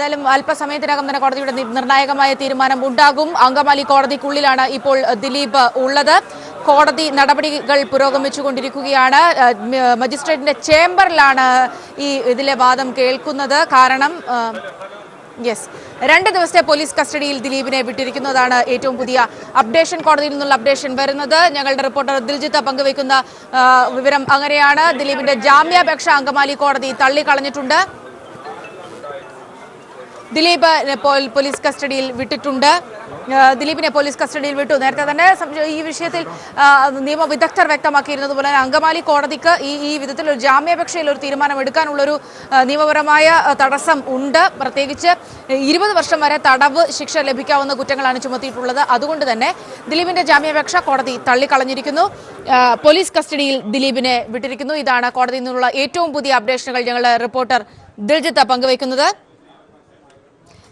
എന്തായാലും അല്പസമയത്തിനകം തന്നെ കോടതിയുടെ നിർണായകമായ തീരുമാനം ഉണ്ടാകും. അങ്കമാലി കോടതിക്കുള്ളിലാണ് ഇപ്പോൾ ദിലീപ് ഉള്ളത്. കോടതി നടപടികൾ പുരോഗമിച്ചുകൊണ്ടിരിക്കുകയാണ്. മജിസ്ട്രേറ്റിന്റെ ചേംബറിലാണ് ഇതിലെ വാദം കേൾക്കുന്നത്. കാരണം 2 ദിവസത്തെ പോലീസ് കസ്റ്റഡിയിൽ ദിലീപിനെ വിട്ടിരിക്കുന്നതാണ് ഏറ്റവും പുതിയ അപ്ഡേഷൻ. കോടതിയിൽ നിന്നുള്ള അപ്ഡേഷൻ വരുന്നത് ഞങ്ങളുടെ റിപ്പോർട്ടർ ദിൽജിത്ത് പങ്കുവയ്ക്കുന്ന വിവരം അങ്ങനെയാണ്. ദിലീപിന്റെ ജാമ്യാപേക്ഷ അങ്കമാലി കോടതി തള്ളിക്കളഞ്ഞിട്ടുണ്ട്. ദിലീപ് പോലീസ് കസ്റ്റഡിയിൽ വിട്ടിട്ടുണ്ട്. ദിലീപിനെ പോലീസ് കസ്റ്റഡിയിൽ വിട്ടു. നേരത്തെ തന്നെ ഈ വിഷയത്തിൽ നിയമവിദഗ്ധർ വ്യക്തമാക്കിയിരുന്നത് പോലെ അങ്കമാലി കോടതിക്ക് ഈ വിധത്തിൽ ഒരു ജാമ്യാപേക്ഷയിൽ ഒരു തീരുമാനം എടുക്കാനുള്ളൊരു നിയമപരമായ തടസ്സം ഉണ്ട്. പ്രത്യേകിച്ച് 20 വർഷം വരെ തടവ് ശിക്ഷ ലഭിക്കാവുന്ന കുറ്റങ്ങളാണ് ചുമത്തിയിട്ടുള്ളത്. അതുകൊണ്ട് തന്നെ ദിലീപിന്റെ ജാമ്യാപേക്ഷ കോടതി തള്ളിക്കളഞ്ഞിരിക്കുന്നു. പോലീസ് കസ്റ്റഡിയിൽ ദിലീപിനെ വിട്ടിരിക്കുന്നു. ഇതാണ് കോടതിയിൽ നിന്നുള്ള ഏറ്റവും പുതിയ അപ്ഡേഷനുകൾ ഞങ്ങളുടെ റിപ്പോർട്ടർ ദിൽജിത്ത് പങ്കുവയ്ക്കുന്നത്.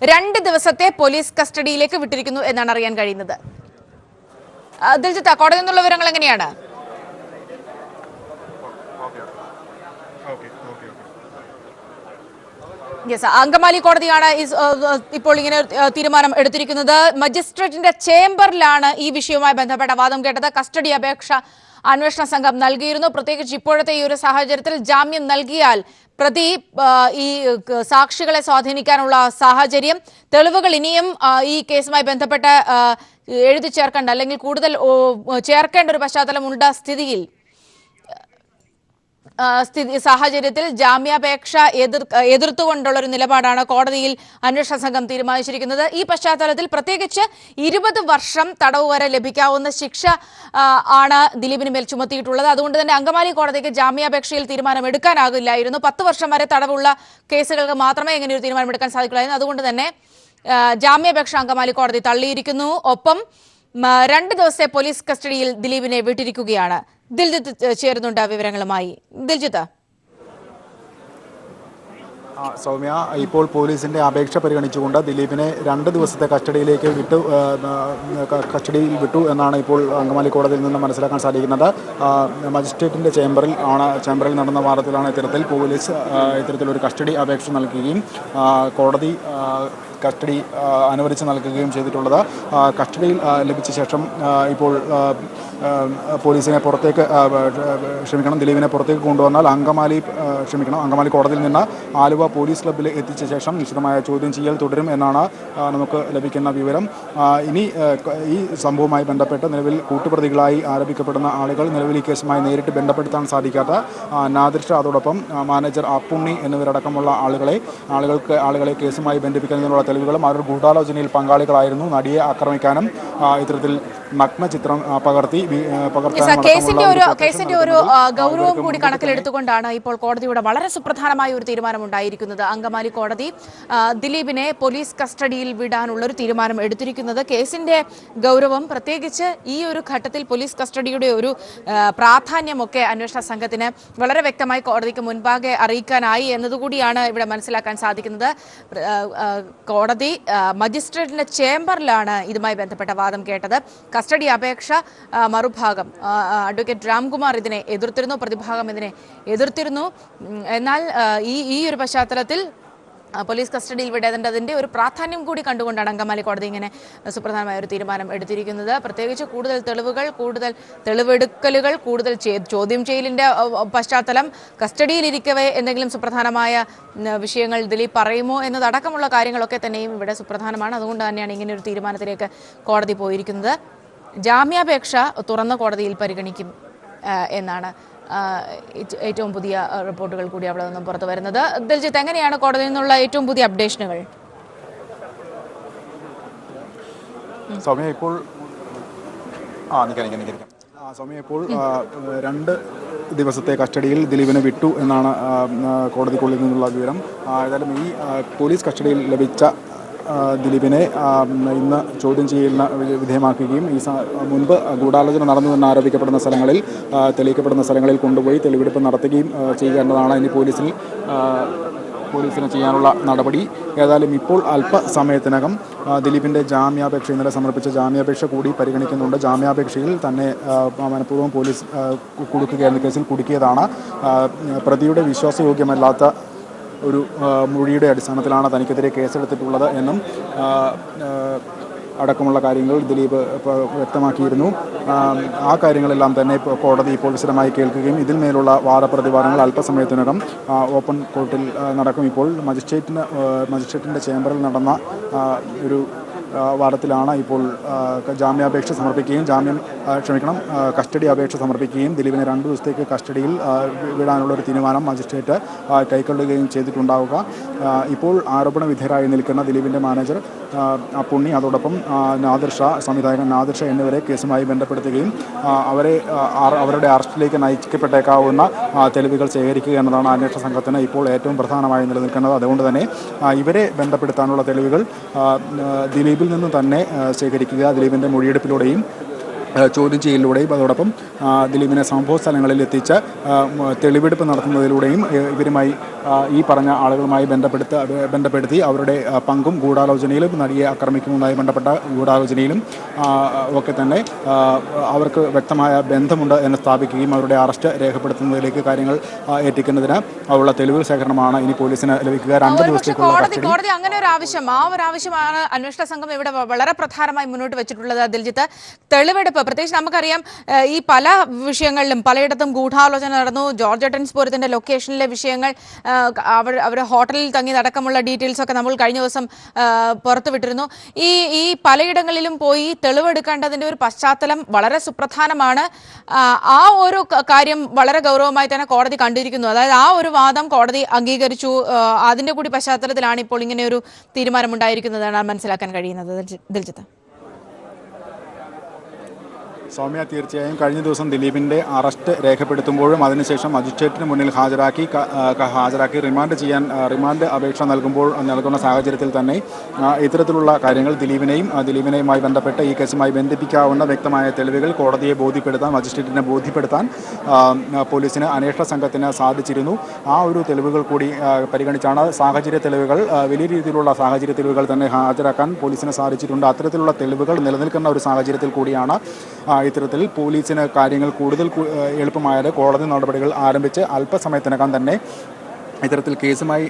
2 ദിവസത്തെ പോലീസ് കസ്റ്റഡിയിലേക്ക് വിട്ടിരിക്കുന്നു എന്നാണ് അറിയാൻ കഴിയുന്നത്. ദിൽജിത്ത്, കോടതിയിൽ നിന്നുള്ള വിവരങ്ങൾ എങ്ങനെയാണ്? അങ്കമാലി കോടതിയാണ് ഇപ്പോൾ ഇങ്ങനെ തീരുമാനം എടുത്തിരിക്കുന്നത്. മജിസ്ട്രേറ്റിന്റെ ചേംബറിലാണ് ഈ വിഷയവുമായി ബന്ധപ്പെട്ട വാദം കേട്ടത്. കസ്റ്റഡി അപേക്ഷ അന്വേഷണ സംഘം നൽകിയിരുന്നു. പ്രത്യേകിച്ച് ഇപ്പോഴത്തെ ഈ ഒരു സാഹചര്യത്തിൽ ജാമ്യം നൽകിയാൽ പ്രതി ഈ സാക്ഷികളെ സ്വാധീനിക്കാനുള്ള സാഹചര്യം, തെളിവുകൾ ഇനിയും ഈ കേസുമായി ബന്ധപ്പെട്ട് എഴുതി ചേർക്കേണ്ട അല്ലെങ്കിൽ കൂടുതൽ ചേർക്കേണ്ട ഒരു പശ്ചാത്തലമുണ്ട സാഹചര്യത്തിൽ ജാമ്യാപേക്ഷ എതിർത്തുകൊണ്ടുള്ള ഒരു നിലപാടാണ് കോടതിയിൽ അന്വേഷണ സംഘം തീരുമാനിച്ചിരിക്കുന്നത്. ഈ പശ്ചാത്തലത്തിൽ പ്രത്യേകിച്ച് 20 വർഷം തടവ് വരെ ലഭിക്കാവുന്ന ശിക്ഷ ആണ് ദിലീപിന് മേൽ ചുമത്തിയിട്ടുള്ളത്. അതുകൊണ്ട് തന്നെ അങ്കമാലി കോടതിക്ക് ജാമ്യാപേക്ഷയിൽ തീരുമാനം എടുക്കാനാകില്ലായിരുന്നു. 10 വർഷം വരെ തടവുള്ള കേസുകൾക്ക് മാത്രമേ ഇങ്ങനെ ഒരു തീരുമാനം എടുക്കാൻ സാധിക്കുള്ളായിരുന്നു. അതുകൊണ്ട് തന്നെ ജാമ്യാപേക്ഷ അങ്കമാലി കോടതി തള്ളിയിരിക്കുന്നു. ഒപ്പം 2 ദിവസത്തെ പോലീസ് കസ്റ്റഡിയിൽ ദിലീപിനെ വിട്ടിരിക്കുകയാണ്. ദിൽജിത്ത് ചേരുന്നുണ്ട് വിവരങ്ങളുമായി. ദിൽജിത്ത്. സൗമ്യ, ഇപ്പോൾ പോലീസിന്റെ അപേക്ഷ പരിഗണിച്ചുകൊണ്ട് ദിലീപിനെ 2 ദിവസത്തെ കസ്റ്റഡിയിൽ വിട്ടു എന്നാണ് ഇപ്പോൾ അങ്കമാലി കോടതിയിൽ നിന്ന് മനസ്സിലാക്കാൻ സാധിക്കുന്നത്. മജിസ്ട്രേറ്റിന്റെ ചേംബറിൽ നടന്ന വാദത്തിലാണ് പോലീസ് ഇത്തരത്തിലൊരു കസ്റ്റഡി അപേക്ഷ നൽകുകയും കോടതി കസ്റ്റഡി അനുവദിച്ച് നൽകുകയും ചെയ്തിട്ടുള്ളത്. കസ്റ്റഡിയിൽ ലഭിച്ച ശേഷം ഇപ്പോൾ ദിലീപിനെ പുറത്തേക്ക് കൊണ്ടുവന്നാൽ അങ്കമാലി കോടതിയിൽ നിന്ന് ആലുവ പോലീസ് ക്ലബ്ബിൽ എത്തിച്ച ശേഷം നിശ്ചിതമായ ചോദ്യം ചെയ്യൽ തുടരും എന്നാണ് നമുക്ക് ലഭിക്കുന്ന വിവരം. ഇനി ഈ സംഭവവുമായി ബന്ധപ്പെട്ട് നിലവിൽ കൂട്ടുപ്രതികളായി ആരോപിക്കപ്പെടുന്ന ആളുകൾ, നിലവിൽ ഈ കേസുമായി നേരിട്ട് ബന്ധപ്പെടുത്താൻ സാധിക്കാത്ത നാദിർ ഷാ, അതോടൊപ്പം മാനേജർ അപ്പുണ്ണി എന്നിവരടക്കമുള്ള ആളുകളെ കേസുമായി ബന്ധിപ്പിക്കുന്നതിനുള്ള തെളിവുകളും അവരുടെ ഗൂഢാലോചനയിൽ പങ്കാളികളായിരുന്നു. നടിയെ ആക്രമിക്കാനും ഇത്തരത്തിൽ നഗ്നചിത്രം കേസിന്റെ ഒരു ഗൗരവം കൂടി കണക്കിലെടുത്തുകൊണ്ടാണ് ഇപ്പോൾ കോടതിയുടെ വളരെ സുപ്രധാനമായ ഒരു തീരുമാനം ഉണ്ടായിരിക്കുന്നത്. അങ്കമാലി കോടതി ദിലീപിനെ പോലീസ് കസ്റ്റഡിയിൽ വിടാനുള്ള ഒരു തീരുമാനം എടുത്തിരിക്കുന്നത്. കേസിന്റെ ഗൗരവം, പ്രത്യേകിച്ച് ഈ ഒരു ഘട്ടത്തിൽ പോലീസ് കസ്റ്റഡിയുടെ ഒരു പ്രാധാന്യമൊക്കെ അന്വേഷണ സംഘത്തിന് വളരെ വ്യക്തമായി കോടതിക്ക് മുൻപാകെ അറിയിക്കാനായി എന്നതുകൂടിയാണ് ഇവിടെ മനസ്സിലാക്കാൻ സാധിക്കുന്നത്. കോടതി മജിസ്ട്രേറ്റിന്റെ ചേംബറിലാണ് ഇതുമായി ബന്ധപ്പെട്ട വാദം കേട്ടത്. കസ്റ്റഡി അപേക്ഷ മറുഭാഗം അഡ്വക്കേറ്റ് രാംകുമാർ ഇതിനെ എതിർത്തിരുന്നു, പ്രതിഭാഗം ഇതിനെ എതിർത്തിരുന്നു. എന്നാൽ ഈ ഒരു പശ്ചാത്തലത്തിൽ പോലീസ് കസ്റ്റഡിയിൽ വിടേണ്ടതിന്റെ ഒരു പ്രാധാന്യം കൂടി കണ്ടുകൊണ്ടാണ് അങ്കമാലി കോടതി ഇങ്ങനെ സുപ്രധാനമായ ഒരു തീരുമാനം എടുത്തിരിക്കുന്നത്. പ്രത്യേകിച്ച് കൂടുതൽ തെളിവുകൾ, കൂടുതൽ തെളിവെടുക്കലുകൾ, കൂടുതൽ ചോദ്യം ചെയ്യലിന്റെ പശ്ചാത്തലം, കസ്റ്റഡിയിലിരിക്കവേ എന്തെങ്കിലും സുപ്രധാനമായ വിഷയങ്ങൾ ദിലീപ് പറയുമോ എന്നതടക്കമുള്ള കാര്യങ്ങളൊക്കെ തന്നെയും ഇവിടെ സുപ്രധാനമാണ്. അതുകൊണ്ട് തന്നെയാണ് ഇങ്ങനെ ഒരു തീരുമാനത്തിലേക്ക് കോടതി പോയിരിക്കുന്നത്. ജാമ്യാപേക്ഷ തുറന്ന കോടതിയിൽ പരിഗണിക്കും എന്നാണ് ഏറ്റവും പുതിയ റിപ്പോർട്ടുകൾ കൂടി അവിടെ നിന്നും പുറത്തു വരുന്നത്. ദിൽജിത്ത്, എങ്ങനെയാണ് കോടതിയിൽ നിന്നുള്ള ഏറ്റവും പുതിയ അപ്ഡേഷനുകൾ? സൗമ്യ, ഇപ്പോൾ 2 ദിവസത്തെ കസ്റ്റഡിയിൽ ദിലീപിനെ വിട്ടു എന്നാണ് കോടതിക്കുള്ളിൽ നിന്നുള്ള വിവരം. ഏതായാലും ഈ പോലീസ് കസ്റ്റഡിയിൽ ലഭിച്ച ദിലീപിനെ ഇന്ന് ചോദ്യം ചെയ്യലിന് വിധേയമാക്കുകയും മുൻപ് ഗൂഢാലോചന നടന്നുവെന്ന് ആരോപിക്കപ്പെടുന്ന സ്ഥലങ്ങളിൽ, തെളിയിക്കപ്പെടുന്ന സ്ഥലങ്ങളിൽ കൊണ്ടുപോയി തെളിവെടുപ്പ് നടത്തുകയും ചെയ്യുക എന്നതാണ് ഇനി പോലീസിന് ചെയ്യാനുള്ള നടപടി. ഏതായാലും ഇപ്പോൾ അല്പസമയത്തിനകം ദിലീപിൻ്റെ ജാമ്യാപേക്ഷ, ഇന്നലെ സമർപ്പിച്ച ജാമ്യാപേക്ഷ കൂടി പരിഗണിക്കുന്നുണ്ട്. ജാമ്യാപേക്ഷയിൽ തന്നെ മനഃപൂർവ്വം പോലീസ് കേസിൽ കുടുക്കിയതാണ്. പ്രതിയുടെ വിശ്വാസയോഗ്യമല്ലാത്ത ഒരു മൊഴിയുടെ അടിസ്ഥാനത്തിലാണ് തനിക്കെതിരെ കേസെടുത്തിട്ടുള്ളത് എന്നും അടക്കമുള്ള കാര്യങ്ങൾ ദിലീപ് വ്യക്തമാക്കിയിരുന്നു. ആ കാര്യങ്ങളെല്ലാം തന്നെ കോടതി ഇപ്പോൾ വിശദമായി കേൾക്കുകയും ഇതിന്മേലുള്ള വാദപ്രതിവാദങ്ങൾ അല്പസമയത്തിനകം ഓപ്പൺ കോർട്ടിൽ നടക്കും. ഇപ്പോൾ മജിസ്ട്രേറ്റിൻ്റെ ചേംബറിൽ നടന്ന ഒരു വാദത്തിലാണ് ഇപ്പോൾ ജാമ്യാപേക്ഷ സമർപ്പിക്കുകയും കസ്റ്റഡി അപേക്ഷ സമർപ്പിക്കുകയും ദിലീപിനെ 2 ദിവസത്തേക്ക് കസ്റ്റഡിയിൽ വിടാനുള്ളൊരു തീരുമാനം മജിസ്ട്രേറ്റ് കൈക്കൊള്ളുകയും ചെയ്തിട്ടുണ്ടാവുക. ഇപ്പോൾ ആരോപണ വിധേയരായി നിൽക്കുന്ന ദിലീപിൻ്റെ മാനേജർ പുണ്ണി, അതോടൊപ്പം നാദിർ ഷാ, സംവിധായകൻ നാദിർ ഷാ എന്നിവരെ കേസുമായി ബന്ധപ്പെടുത്തുകയും അവരുടെ അറസ്റ്റിലേക്ക് നയിക്കപ്പെട്ടേക്കാവുന്ന തെളിവുകൾ ശേഖരിക്കുക എന്നതാണ് അന്വേഷണ സംഘത്തിന് ഇപ്പോൾ ഏറ്റവും പ്രധാനമായി നിലനിൽക്കുന്നത്. അതുകൊണ്ട് തന്നെ ഇവരെ ബന്ധപ്പെടുത്താനുള്ള തെളിവുകൾ ദിലീപിൽ നിന്ന് തന്നെ ശേഖരിക്കുക, ദിലീപിൻ്റെ മൊഴിയെടുപ്പിലൂടെയും ചോദ്യം ചെയ്യലിലൂടെയും അതോടൊപ്പം ദിലീപിനെ സംഭവ സ്ഥലങ്ങളിൽ എത്തിച്ച് തെളിവെടുപ്പ് നടത്തുന്നതിലൂടെയും ഇവരുമായി ഈ പറഞ്ഞ ആളുകളുമായി ബന്ധപ്പെടുത്തി അവരുടെ പങ്കും ഗൂഢാലോചനയിലും നടിയെ ആക്രമിക്കുന്നതുമായി ബന്ധപ്പെട്ട ഗൂഢാലോചനയിലും ഒക്കെ തന്നെ അവർക്ക് വ്യക്തമായ ബന്ധമുണ്ട് എന്ന് സ്ഥാപിക്കുകയും അവരുടെ അറസ്റ്റ് രേഖപ്പെടുത്തുന്നതിലേക്ക് കാര്യങ്ങൾ എത്തിക്കുന്നതിന് ഉള്ള തെളിവുകൾ ശേഖരണമാണ് ഇനി പോലീസിന് ലഭിക്കുക. 2 ദിവസത്തേക്കുള്ള കോടതി അങ്ങനെ ഒരു ആവശ്യമാണ് അന്വേഷണ സംഘം ഇവിടെ വളരെ പ്രധാനമായി മുന്നോട്ട് വെച്ചിട്ടുള്ളത്. ദിൽജിത്ത്, തെളിവെടുപ്പ് പ്രത്യേകിച്ച് നമുക്കറിയാം ഈ പല വിഷയങ്ങളിലും പലയിടത്തും ഗൂഢാലോചന നടന്നു. ജോർജ് ടെൻസ്പൂരത്തിന്റെ ലൊക്കേഷനിലെ വിഷയങ്ങൾ, അവർ ഹോട്ടലിൽ തങ്ങിയതടക്കമുള്ള ഡീറ്റെയിൽസ് ഒക്കെ നമ്മൾ കഴിഞ്ഞ ദിവസം പുറത്തുവിട്ടിരുന്നു. ഈ പലയിടങ്ങളിലും പോയി തെളിവെടുക്കേണ്ടതിന്റെ ഒരു പശ്ചാത്തലം വളരെ സുപ്രധാനമാണ്. ആ ഒരു കാര്യം വളരെ ഗൗരവമായി തന്നെ കോടതി കണ്ടിരിക്കുന്നു. അതായത് ആ ഒരു വാദം കോടതി അംഗീകരിച്ചു. അതിന്റെ കൂടി പശ്ചാത്തലത്തിലാണ് ഇപ്പോൾ ഇങ്ങനെ ഒരു തീരുമാനമുണ്ടായിരിക്കുന്നതാണ് മനസ്സിലാക്കാൻ കഴിയുന്നത്. ദിൽജിത്ത്. സൗമ്യ, തീർച്ചയായും കഴിഞ്ഞ ദിവസം ദിലീപിൻ്റെ അറസ്റ്റ് രേഖപ്പെടുത്തുമ്പോഴും അതിനുശേഷം മജിസ്ട്രേറ്റിന് മുന്നിൽ ഹാജരാക്കി റിമാൻഡ് അപേക്ഷ നൽകുന്ന സാഹചര്യത്തിൽ തന്നെ ഇത്തരത്തിലുള്ള കാര്യങ്ങൾ ദിലീപിനെയുമായി ബന്ധപ്പെട്ട് ഈ കേസുമായി ബന്ധിപ്പിക്കാവുന്ന വ്യക്തമായ തെളിവുകൾ കോടതിയെ മജിസ്ട്രേറ്റിനെ ബോധ്യപ്പെടുത്താൻ പോലീസിന് അന്വേഷണ സംഘത്തിന് സാധിച്ചിരുന്നു. ആ ഒരു തെളിവുകൾ കൂടി പരിഗണിച്ചാണ് വലിയ രീതിയിലുള്ള സാഹചര്യ തെളിവുകൾ തന്നെ ഹാജരാക്കാൻ പോലീസിന് സാധിച്ചിട്ടുണ്ട്. അത്തരത്തിലുള്ള തെളിവുകൾ നിലനിൽക്കുന്ന ഒരു സാഹചര്യത്തിൽ കൂടിയാണ് ഇത്തരത്തിൽ പോലീസിന് കാര്യങ്ങൾ കൂടുതൽ എളുപ്പമായത്. കോടതി നടപടികൾ ആരംഭിച്ച് അല്പസമയത്തിനകം തന്നെ ഇത്തരത്തിൽ കേസുമായി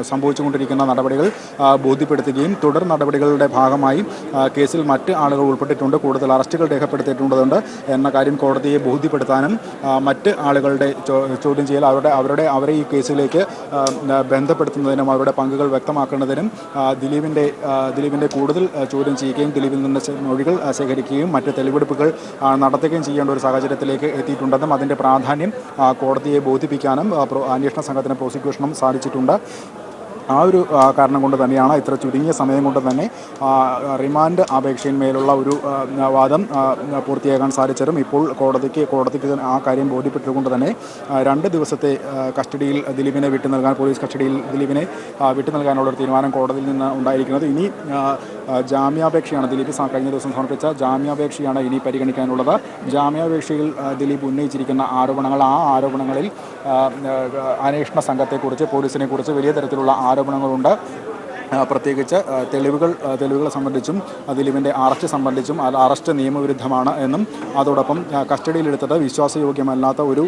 സംഭവിച്ചുകൊണ്ടിരിക്കുന്ന നടപടികൾ ബോധ്യപ്പെടുത്തുകയും തുടർ നടപടികളുടെ ഭാഗമായി കേസിൽ മറ്റ് ആളുകൾ ഉൾപ്പെട്ടിട്ടുണ്ട്, കൂടുതൽ അറസ്റ്റുകൾ രേഖപ്പെടുത്തിയിട്ടുണ്ടുണ്ട് എന്ന കാര്യം കോടതിയെ ബോധ്യപ്പെടുത്താനും മറ്റ് ആളുകളുടെ ചോദ്യം ചെയ്യൽ അവരെ ഈ കേസിലേക്ക് ബന്ധപ്പെടുത്തുന്നതിനും അവരുടെ പങ്കുകൾ വ്യക്തമാക്കുന്നതിനും ദിലീപിൻ്റെ കൂടുതൽ ചോദ്യം ചെയ്യുകയും ദിലീപിൽ നിന്ന് മൊഴികൾ ശേഖരിക്കുകയും മറ്റ് തെളിവെടുപ്പുകൾ നടത്തുകയും ചെയ്യേണ്ട ഒരു സാഹചര്യത്തിലേക്ക് എത്തിയിട്ടുണ്ടെന്നും അതിൻ്റെ പ്രാധാന്യം കോടതിയെ ബോധിപ്പിക്കാനും അന്വേഷണ സംഘത്തിന് പ്രോസിക്യൂഷനും സാധിച്ചിട്ടുണ്ട്. ആ ഒരു കാരണം കൊണ്ട് തന്നെയാണ് ഇത്ര ചുരുങ്ങിയ സമയം കൊണ്ട് തന്നെ റിമാൻഡ് അപേക്ഷയിന്മേലുള്ള ഒരു വാദം പൂർത്തിയാക്കാൻ സാധിച്ചതും ഇപ്പോൾ കോടതിക്ക് ആ കാര്യം ബോധ്യപ്പെട്ടുകൊണ്ട് തന്നെ 2 ദിവസത്തെ കസ്റ്റഡിയിൽ ദിലീപിനെ പോലീസ് കസ്റ്റഡിയിൽ ദിലീപിനെ വിട്ടു നൽകാനുള്ളൊരു തീരുമാനം കോടതിയിൽ നിന്ന് ഉണ്ടായിരിക്കുന്നത്. ഇനി ജാമ്യാപേക്ഷയാണ് ദിലീപ് കഴിഞ്ഞ ദിവസം സമർപ്പിച്ച ജാമ്യാപേക്ഷയാണ് ഇനി പരിഗണിക്കാനുള്ളത്. ജാമ്യാപേക്ഷയിൽ ദിലീപ് ഉന്നയിച്ചിരിക്കുന്ന ആ ആരോപണങ്ങളിൽ അന്വേഷണ സംഘത്തെക്കുറിച്ച് പോലീസിനെക്കുറിച്ച് വലിയ തരത്തിലുള്ള ആരോപണങ്ങളുണ്ട്. പ്രത്യേകിച്ച് തെളിവുകളെ സംബന്ധിച്ചും ദിലീപിൻ്റെ അറസ്റ്റ് സംബന്ധിച്ചും അറസ്റ്റ് നിയമവിരുദ്ധമാണ് എന്നും അതോടൊപ്പം കസ്റ്റഡിയിലെടുത്തത് വിശ്വാസയോഗ്യമല്ലാത്ത ഒരു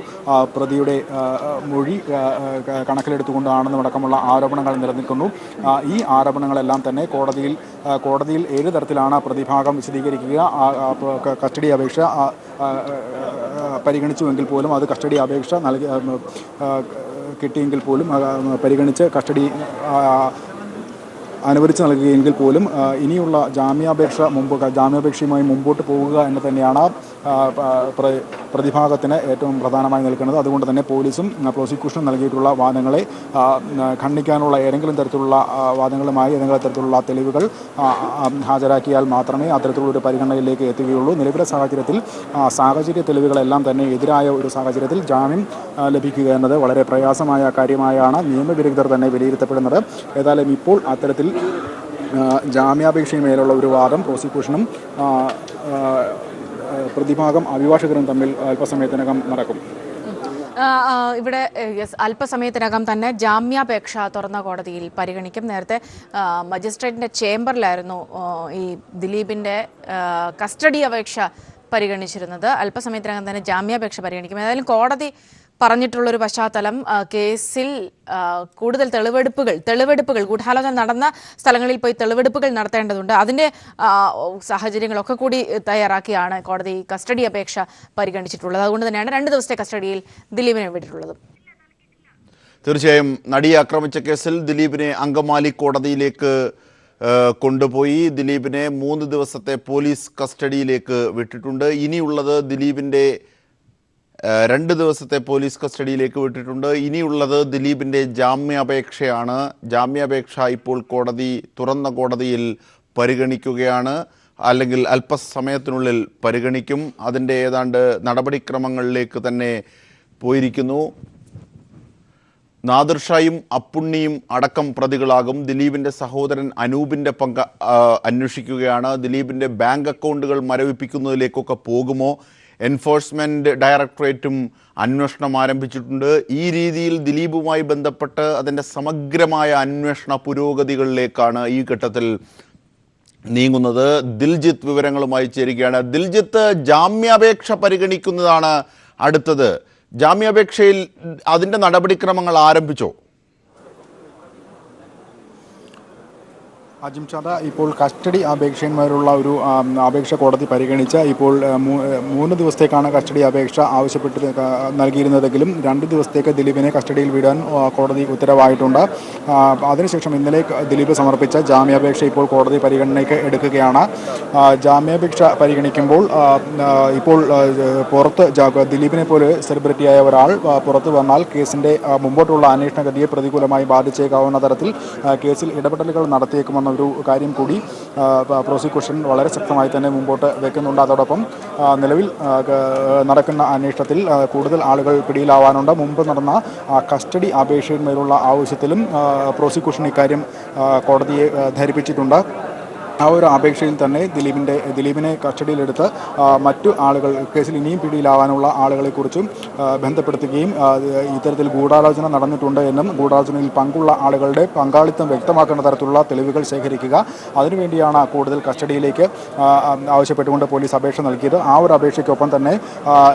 പ്രതിയുടെ മൊഴി കണക്കിലെടുത്തുകൊണ്ടാണെന്നും അടക്കമുള്ള ആരോപണങ്ങൾ നിലനിൽക്കുന്നു. ഈ ആരോപണങ്ങളെല്ലാം തന്നെ കോടതിയിൽ ഏത് തരത്തിലാണ് പ്രതിഭാഗം വിശദീകരിക്കുക, കസ്റ്റഡി അപേക്ഷ പരിഗണിച്ചുവെങ്കിൽ പോലും അത് കസ്റ്റഡി അപേക്ഷ കിട്ടിയെങ്കിൽ പോലും പരിഗണിച്ച് കസ്റ്റഡി അനുവദിച്ച് നൽകുകയെങ്കിൽ പോലും ഇനിയുള്ള ജാമ്യാപേക്ഷയുമായി മുമ്പോട്ട് പോകുക എന്ന് തന്നെയാണ് പ്രതിഭാഗത്തിന് ഏറ്റവും പ്രധാനമായി നിൽക്കുന്നത്. അതുകൊണ്ട് തന്നെ പോലീസും പ്രോസിക്യൂഷനും നൽകിയിട്ടുള്ള വാദങ്ങളെ ഖണ്ഡിക്കാനുള്ള ഏതെങ്കിലും തരത്തിലുള്ള വാദങ്ങളുമായി ഏതെങ്കിലും തരത്തിലുള്ള തെളിവുകൾ ഹാജരാക്കിയാൽ മാത്രമേ അത്തരത്തിലുള്ളൊരു പരിഗണനയിലേക്ക് എത്തുകയുള്ളൂ. നിലവിലെ സാഹചര്യ തെളിവുകളെല്ലാം തന്നെ എതിരായ ഒരു സാഹചര്യത്തിൽ ജാമ്യം ലഭിക്കുക എന്നത് വളരെ പ്രയാസമായ കാര്യമായാണ് നിയമവിദഗ്ധർ തന്നെ വിലയിരുത്തപ്പെടുന്നത്. ഏതായാലും ഇപ്പോൾ അത്തരത്തിൽ ജാമ്യാപേക്ഷയുമേലുള്ള ഒരു വാദം പ്രോസിക്യൂഷനും പ്രതിഭാഗം അഭിഭാഷകരും തമ്മിൽ അല്പസമയത്തിനകം നടക്കും. ഇവിടെ അല്പസമയത്തിനകം തന്നെ ജാമ്യാപേക്ഷ തുറന്ന കോടതിയിൽ പരിഗണിക്കും. നേരത്തെ മജിസ്ട്രേറ്റിന്റെ ചേംബറിലായിരുന്നു ഈ ദിലീപിന്റെ കസ്റ്റഡി അപേക്ഷ പരിഗണിച്ചിരുന്നത്. അല്പസമയത്തിനകം തന്നെ ജാമ്യാപേക്ഷ പരിഗണിക്കും. ഏതായാലും പറഞ്ഞിട്ടുള്ളൊരു പശ്ചാത്തലം കേസിൽ കൂടുതൽ തെളിവെടുപ്പുകൾ ഗൂഢാലോചന നടന്ന സ്ഥലങ്ങളിൽ പോയി തെളിവെടുപ്പുകൾ നടത്തേണ്ടതുണ്ട്. അതിൻ്റെ സാഹചര്യങ്ങളൊക്കെ കൂടി തയ്യാറാക്കിയാണ് കോടതി കസ്റ്റഡി അപേക്ഷ പരിഗണിച്ചിട്ടുള്ളത്. അതുകൊണ്ട് തന്നെയാണ് 2 ദിവസത്തെ കസ്റ്റഡിയിൽ ദിലീപിനെ വിട്ടിട്ടുള്ളത്. തീർച്ചയായും നടിയെ ആക്രമിച്ച കേസിൽ ദിലീപിനെ അങ്കമാലി കോടതിയിലേക്ക് കൊണ്ടുപോയി. ദിലീപിനെ 3 ദിവസത്തെ പോലീസ് കസ്റ്റഡിയിലേക്ക് വിട്ടിട്ടുണ്ട്. ഇനിയുള്ളത് ദിലീപിൻ്റെ 2 ദിവസത്തെ പോലീസ് കസ്റ്റഡിയിലേക്ക് വിട്ടിട്ടുണ്ട്. ഇനിയുള്ളത് ദിലീപിൻ്റെ ജാമ്യാപേക്ഷയാണ്. ജാമ്യാപേക്ഷ ഇപ്പോൾ തുറന്ന കോടതിയിൽ പരിഗണിക്കുകയാണ്, അല്ലെങ്കിൽ അല്പസമയത്തിനുള്ളിൽ പരിഗണിക്കും. അതിൻ്റെ ഏതാണ്ട് നടപടിക്രമങ്ങളിലേക്ക് തന്നെ പോയിരിക്കുന്നു. നാദിർഷായും അപ്പുണ്ണിയും അടക്കം പ്രതികളാകും. ദിലീപിൻ്റെ സഹോദരൻ അനൂപിൻ്റെ പങ്ക് അന്വേഷിക്കുകയാണ്. ദിലീപിൻ്റെ ബാങ്ക് അക്കൗണ്ടുകൾ മരവിപ്പിക്കുന്നതിലേക്കൊക്കെ പോകുമോ? എൻഫോഴ്സ്മെൻറ്റ് ഡയറക്ടറേറ്റും അന്വേഷണം ആരംഭിച്ചിട്ടുണ്ട്. ഈ രീതിയിൽ ദിലീപുമായി ബന്ധപ്പെട്ട് അതിൻ്റെ സമഗ്രമായ അന്വേഷണ പുരോഗതികളിലേക്കാണ് ഈ ഘട്ടത്തിൽ നീങ്ങുന്നത്. ദിൽജിത്ത് വിവരങ്ങളുമായി ചേരുകയാണ്. ദിൽജിത്ത്, ജാമ്യാപേക്ഷ പരിഗണിക്കുന്നതാണ് അടുത്തത്. ജാമ്യാപേക്ഷയിൽ അതിൻ്റെ നടപടിക്രമങ്ങൾ ആരംഭിച്ചോ? അജിംഷാദ, ഇപ്പോൾ കസ്റ്റഡി അപേക്ഷന്മാരുള്ള ഒരു അപേക്ഷ കോടതി പരിഗണിച്ച ഇപ്പോൾ 3 ദിവസത്തേക്കാണ് കസ്റ്റഡി അപേക്ഷ ആവശ്യപ്പെട്ട് നൽകിയിരുന്നതെങ്കിലും 2 ദിവസത്തേക്ക് ദിലീപിനെ കസ്റ്റഡിയിൽ വിടാൻ കോടതി ഉത്തരവായിട്ടുണ്ട്. അതിനുശേഷം ഇന്നലെ ദിലീപ് സമർപ്പിച്ച ജാമ്യാപേക്ഷ ഇപ്പോൾ കോടതി പരിഗണനയ്ക്ക് എടുക്കുകയാണ്. ജാമ്യാപേക്ഷ പരിഗണിക്കുമ്പോൾ ഇപ്പോൾ പുറത്ത് ദിലീപിനെ പോലെ സെലിബ്രിറ്റിയായ ഒരാൾ പുറത്തു വന്നാൽ കേസിൻ്റെ മുമ്പോട്ടുള്ള അന്വേഷണഗതിയെ പ്രതികൂലമായി ബാധിച്ചേക്കാവുന്ന തരത്തിൽ കേസിൽ ഇടപെടലുകൾ നടത്തിയേക്കുമെന്ന് ഒരു കാര്യം കൂടി പ്രോസിക്യൂഷൻ വളരെ ശക്തമായി തന്നെ മുമ്പോട്ട് വെക്കുന്നുണ്ട്. അതോടൊപ്പം നിലവിൽ നടക്കുന്ന അന്വേഷണത്തിൽ കൂടുതൽ ആളുകൾ പിടിയിലാവാനുണ്ട്. മുമ്പ് നടന്ന കസ്റ്റഡി അപേക്ഷയിന്മേലുള്ള ആവശ്യത്തിലും പ്രോസിക്യൂഷൻ ഇക്കാര്യം കോടതിയെ ധരിപ്പിച്ചിട്ടുണ്ട്. ആ ഒരു അപേക്ഷയിൽ തന്നെ ദിലീപിനെ കസ്റ്റഡിയിലെടുത്ത് മറ്റു ആളുകൾ കേസിൽ ഇനിയും പിടിയിലാവാനുള്ള ആളുകളെക്കുറിച്ചും ബന്ധപ്പെടുത്തുകയും ഇത്തരത്തിൽ ഗൂഢാലോചന നടന്നിട്ടുണ്ട് എന്നും ഗൂഢാലോചനയിൽ പങ്കുള്ള ആളുകളുടെ പങ്കാളിത്തം വ്യക്തമാക്കുന്ന തരത്തിലുള്ള തെളിവുകൾ ശേഖരിക്കുക, അതിനുവേണ്ടിയാണ് കൂടുതൽ കസ്റ്റഡിയിലേക്ക് ആവശ്യപ്പെട്ടുകൊണ്ട് പോലീസ് അപേക്ഷ നൽകിയത്. ആ ഒരു അപേക്ഷയ്ക്കൊപ്പം തന്നെ